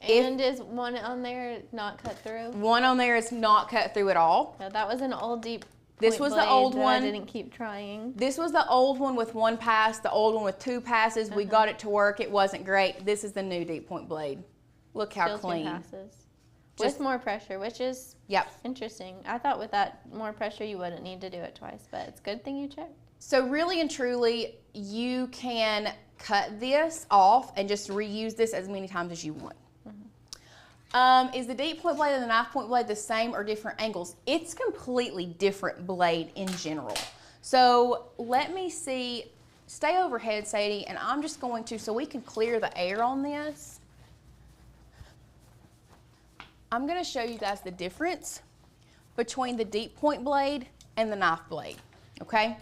and is one on there not cut through? One on there is not cut through at all. No, that was an old deep This was the old one. I didn't keep trying. This was the old one with 1 pass, the old one with 2 passes. We got it to work. It wasn't great. This is the new deep point blade. Look how Still clean. 2 passes. With more pressure, which is interesting. I thought with that more pressure you wouldn't need to do it twice, but it's a good thing you checked. So really and truly, you can cut this off and just reuse this as many times as you want. Is the deep point blade and the knife point blade the same or different angles? It's completely different blade in general. So let me see, stay overhead, Sadie, and I'm just going to, so we can clear the air on this, I'm gonna show you guys the difference between the deep point blade and the knife blade, okay?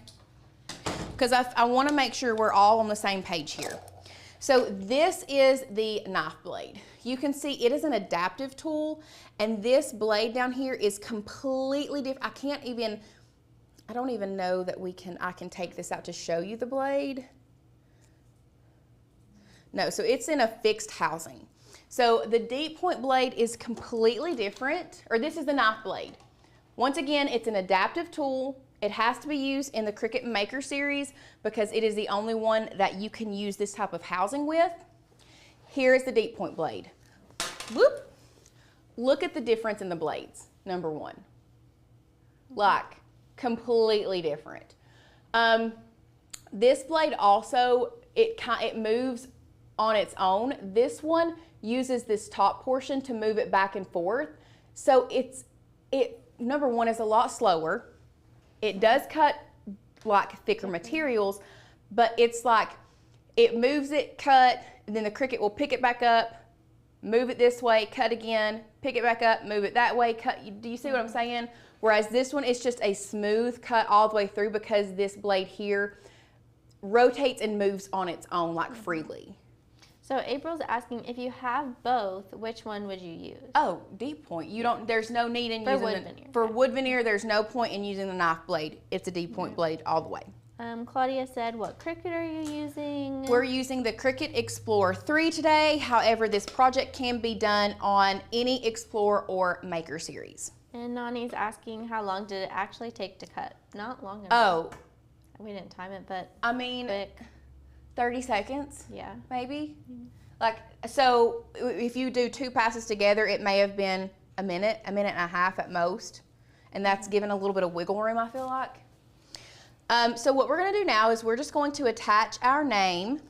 Because I wanna make sure we're all on the same page here. So this is the knife blade. You can see it is an adaptive tool, and this blade down here is completely different. I don't even know that I can take this out to show you the blade. No, so it's in a fixed housing. So the deep point blade is completely different, or this is the knife blade. Once again, it's an adaptive tool. It has to be used in the Cricut Maker series because it is the only one that you can use this type of housing with. Here is the deep point blade. Whoop. Look at the difference in the blades, number one. Like, completely different. This blade also, it moves on its own. This one uses this top portion to move it back and forth. So number one, is a lot slower. It does cut like thicker materials, but it's like it moves it, cut, and then the Cricut will pick it back up, move it this way, cut again, pick it back up, move it that way, cut. Do you see what I'm saying? Whereas this one is just a smooth cut all the way through because this blade here rotates and moves on its own like freely. So April's asking, if you have both, which one would you use? Oh, deep point. There's no need in using wood veneer. For wood veneer, there's no point in using the knife blade. It's a deep point blade all the way. Claudia said, what Cricut are you using? We're using the Cricut Explorer 3 today. However, this project can be done on any Explorer or Maker series. And Nani's asking, how long did it actually take to cut? Not long enough. Oh. We didn't time it, but I mean, quick. 30 seconds, yeah, maybe. Like, so if you do 2 passes together, it may have been a minute and a half at most. And that's given a little bit of wiggle room, I feel like. So what we're gonna do now is we're just going to attach our name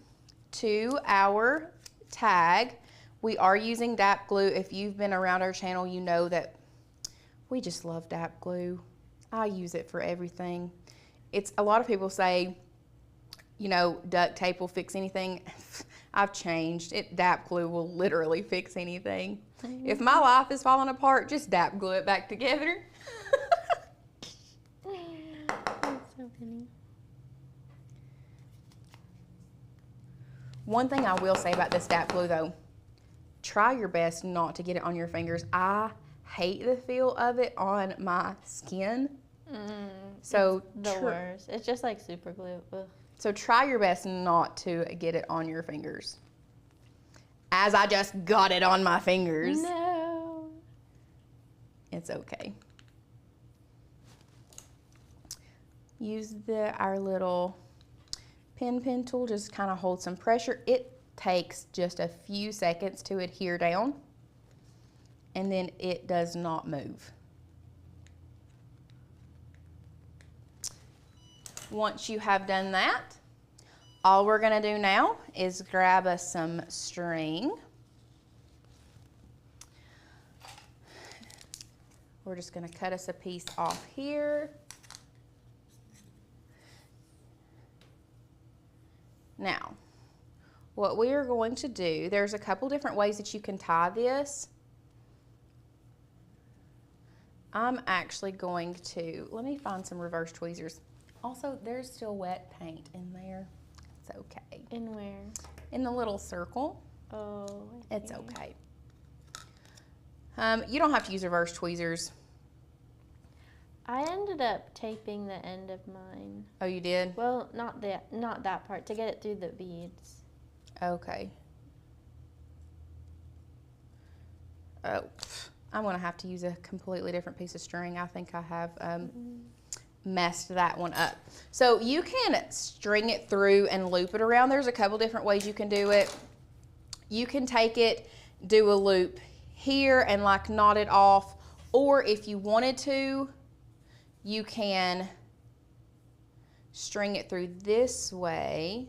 to our tag. We are using DAP glue. If you've been around our channel, you know that we just love DAP glue. I use it for everything. A lot of people say, you know, duct tape will fix anything. I've changed. DAP glue will literally fix anything. If my life is falling apart, just DAP glue it back together. That's so funny. One thing I will say about this DAP glue though, try your best not to get it on your fingers. I hate the feel of it on my skin. So it's the worst. It's just like super glue. Ugh. So try your best not to get it on your fingers. As I just got it on my fingers. No. It's okay. Use our little pen tool, just kind of hold some pressure. It takes just a few seconds to adhere down, and then it does not move. Once you have done that, all we're gonna do now is grab us some string. We're just gonna cut us a piece off here. Now, what we are going to do, there's a couple different ways that you can tie this. I'm actually going to, let me find some reverse tweezers. Also, there's still wet paint in there. It's okay. In where? In the little circle. Oh, it's okay. You don't have to use reverse tweezers. I ended up taping the end of mine. Oh, you did? Well, not that part, to get it through the beads. Okay. Oh, I'm gonna have to use a completely different piece of string. I think I have messed that one up. So you can string it through and loop it around. There's a couple different ways you can do it. You can take it, do a loop here and like knot it off, or if you wanted to, you can string it through this way.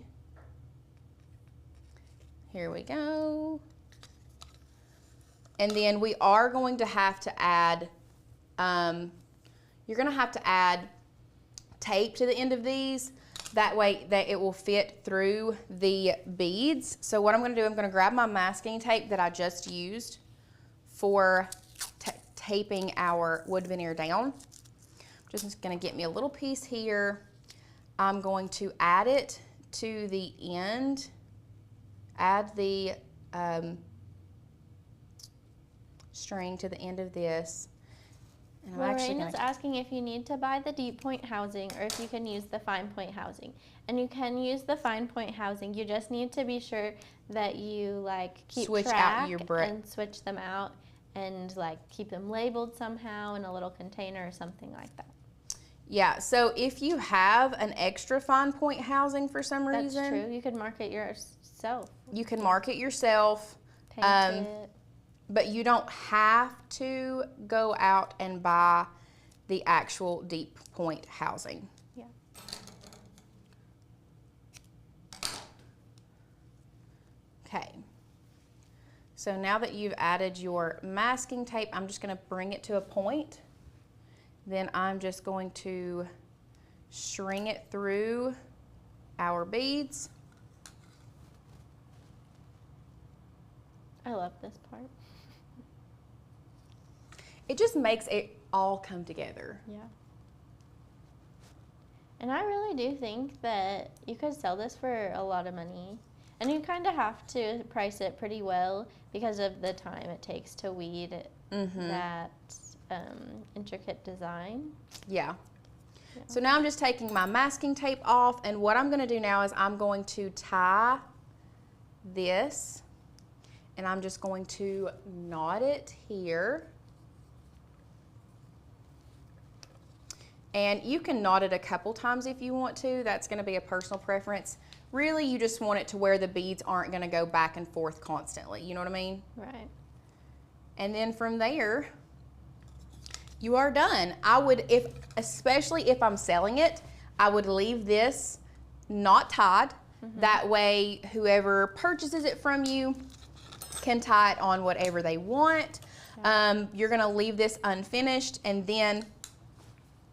Here we go. And then we are going to have to add, you're going to have to add tape to the end of these. That way that it will fit through the beads. So what I'm going to do, I'm going to grab my masking tape that I just used for taping our wood veneer down. Just going to get me a little piece here. I'm going to add it to the end. Add the string to the end of this. And Lorraine is asking if you need to buy the deep point housing or if you can use the fine point housing. And you can use the fine point housing. You just need to be sure that you like keep switch track out your and switch them out and like keep them labeled somehow in a little container or something like that. Yeah, so if you have an extra fine point housing for some reason. That's true. You could mark it yourself. You can mark it yourself. Paint it. But you don't have to go out and buy the actual deep point housing. Yeah. Okay. So now that you've added your masking tape, I'm just going to bring it to a point. Then I'm just going to string it through our beads. I love this part. It just makes it all come together. Yeah. And I really do think that you could sell this for a lot of money. And you kind of have to price it pretty well because of the time it takes to weed that intricate design. Yeah. So now I'm just taking my masking tape off, and what I'm going to do now is I'm going to tie this, and I'm just going to knot it here. And you can knot it a couple times if you want to. That's going to be a personal preference. Really, you just want it to where the beads aren't going to go back and forth constantly. You know what I mean? Right. And then from there, you are done. I would, especially if I'm selling it, I would leave this not tied. That way, whoever purchases it from you can tie it on whatever they want. Yeah. You're going to leave this unfinished, and then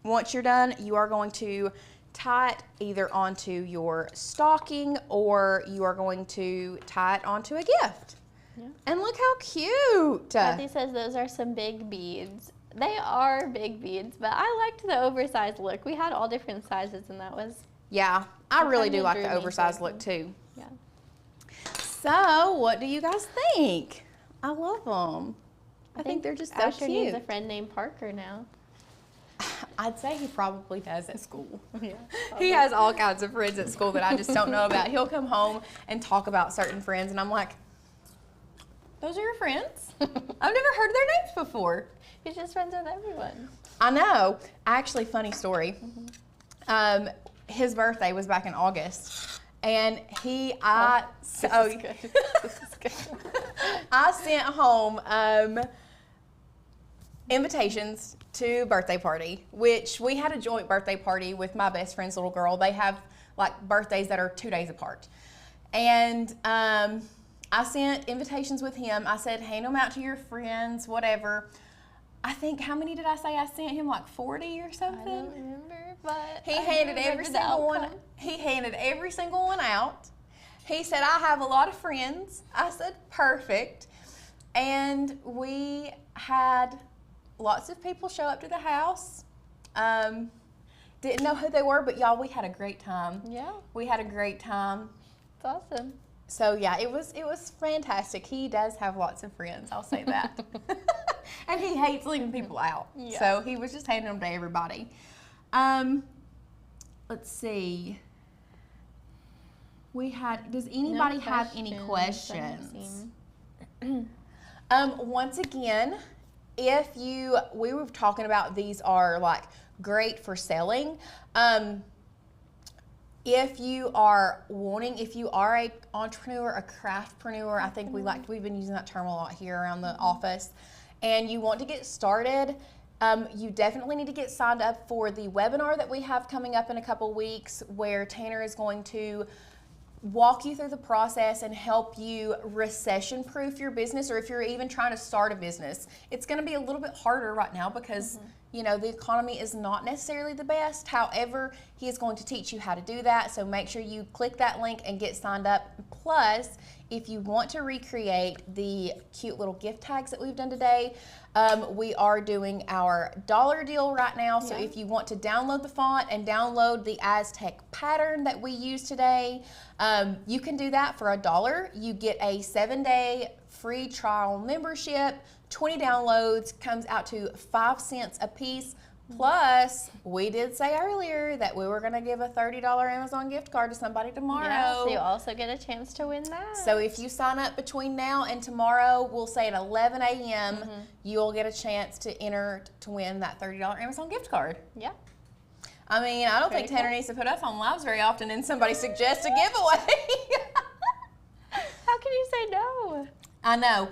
once you're done, you are going to tie it either onto your stocking or you are going to tie it onto a gift. Yeah. And look how cute. Kathy says those are some big beads. They are big beads, but I liked the oversized look. We had all different sizes, and that was... Yeah, I really do like the oversized look too. Yeah. So, what do you guys think? I love them. I think they're just so Asher cute. needs a friend named Parker now. I'd say he probably does at school. Yeah, he has all kinds of friends at school that I just don't know about. He'll come home and talk about certain friends, and I'm like, those are your friends? I've never heard their names before. He's just friends with everyone. I know. Actually, funny story. His birthday was back in August, and I sent home invitations to birthday party, which we had a joint birthday party with my best friend's little girl. They have like birthdays that are 2 days apart. And I sent invitations with him. I said, hand them out to your friends, whatever. I think, how many did I say I sent him? Like 40 or something? I don't remember, but he handed every single one. He handed every single one out. He said, I have a lot of friends. I said, perfect. And we had lots of people show up to the house. Didn't know who they were, but y'all, we had a great time. Yeah. We had a great time. It's awesome. So yeah, it was fantastic. He does have lots of friends, I'll say that. And he hates leaving people out. Yeah. So he was just handing them to everybody. Let's see. Does anybody have any questions? Once again, we were talking about, these are like great for selling. If you are a entrepreneur, a craftpreneur, I think we've been using that term a lot here around the office, and you want to get started, you definitely need to get signed up for the webinar that we have coming up in a couple weeks, where Tanner is going to walk you through the process and help you recession proof your business, or if you're even trying to start a business. It's going to be a little bit harder right now because you know, the economy is not necessarily the best. However, he is going to teach you how to do that. So make sure you click that link and get signed up. Plus, if you want to recreate the cute little gift tags that we've done today, we are doing our dollar deal right now. So if you want to download the font and download the Aztec pattern that we used today, you can do that for $1. You get a 7-day free trial membership. 20 downloads comes out to 5 cents a piece. Plus, we did say earlier that we were going to give a $30 Amazon gift card to somebody tomorrow. Yeah, so you also get a chance to win that. So if you sign up between now and tomorrow, we'll say at 11 a.m., you'll get a chance to enter to win that $30 Amazon gift card. Yeah. I mean, I don't think Tanner needs to put us on lives very often and somebody suggests a giveaway. How can you say no? I know.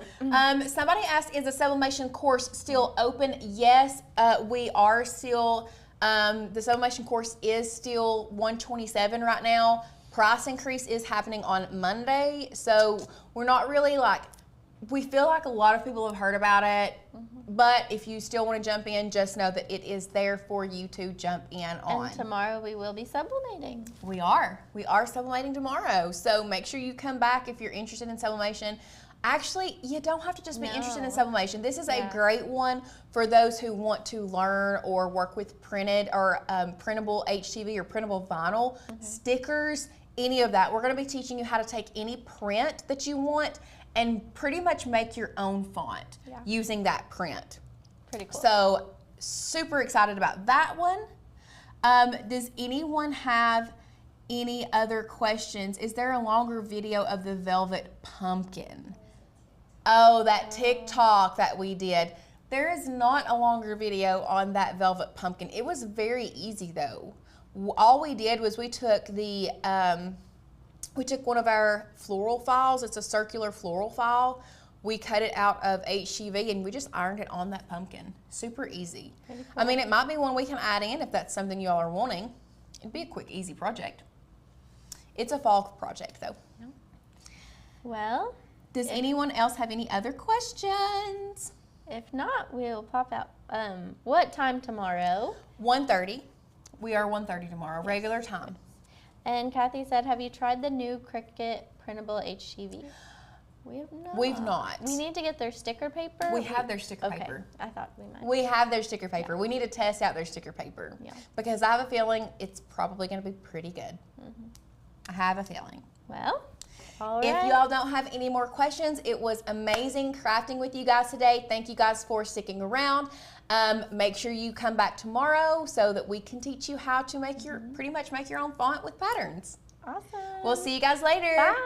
Somebody asked, is the sublimation course still open? Yes, we are still. The sublimation course is still $127 right now. Price increase is happening on Monday, so we're not really like, we feel like a lot of people have heard about it, but if you still want to jump in, just know that it is there for you to jump in on. And tomorrow we will be sublimating. We are sublimating tomorrow, so make sure you come back if you're interested in sublimation. Actually, you don't have to just be interested in sublimation. This is a great one for those who want to learn or work with printed or printable HTV or printable vinyl, stickers, any of that. We're going to be teaching you how to take any print that you want and pretty much make your own font using that print. Pretty cool. So, super excited about that one. Does anyone have any other questions? Is there a longer video of the velvet pumpkin? Oh, that TikTok that we did. There is not a longer video on that velvet pumpkin. It was very easy though. All we did was we took one of our floral files. It's a circular floral file. We cut it out of HTV and we just ironed it on that pumpkin. Super easy. Cool. I mean, it might be one we can add in if that's something y'all are wanting. It'd be a quick, easy project. It's a fall project though. Well, does anyone else have any other questions? If not, we'll pop out. What time tomorrow? 1:30. We are 1:30 tomorrow, regular time. And Kathy said, have you tried the new Cricut printable HTV? We have not. We've not. We need to get their sticker paper. We have their sticker paper. I thought we might. We have their sticker paper. We need to test out their sticker paper. Yeah. Because I have a feeling it's probably going to be pretty good. I have a feeling. Well, all right. If y'all don't have any more questions, it was amazing crafting with you guys today. Thank you guys for sticking around. Make sure you come back tomorrow so that we can teach you how to make pretty much make your own font with patterns. Awesome. We'll see you guys later. Bye.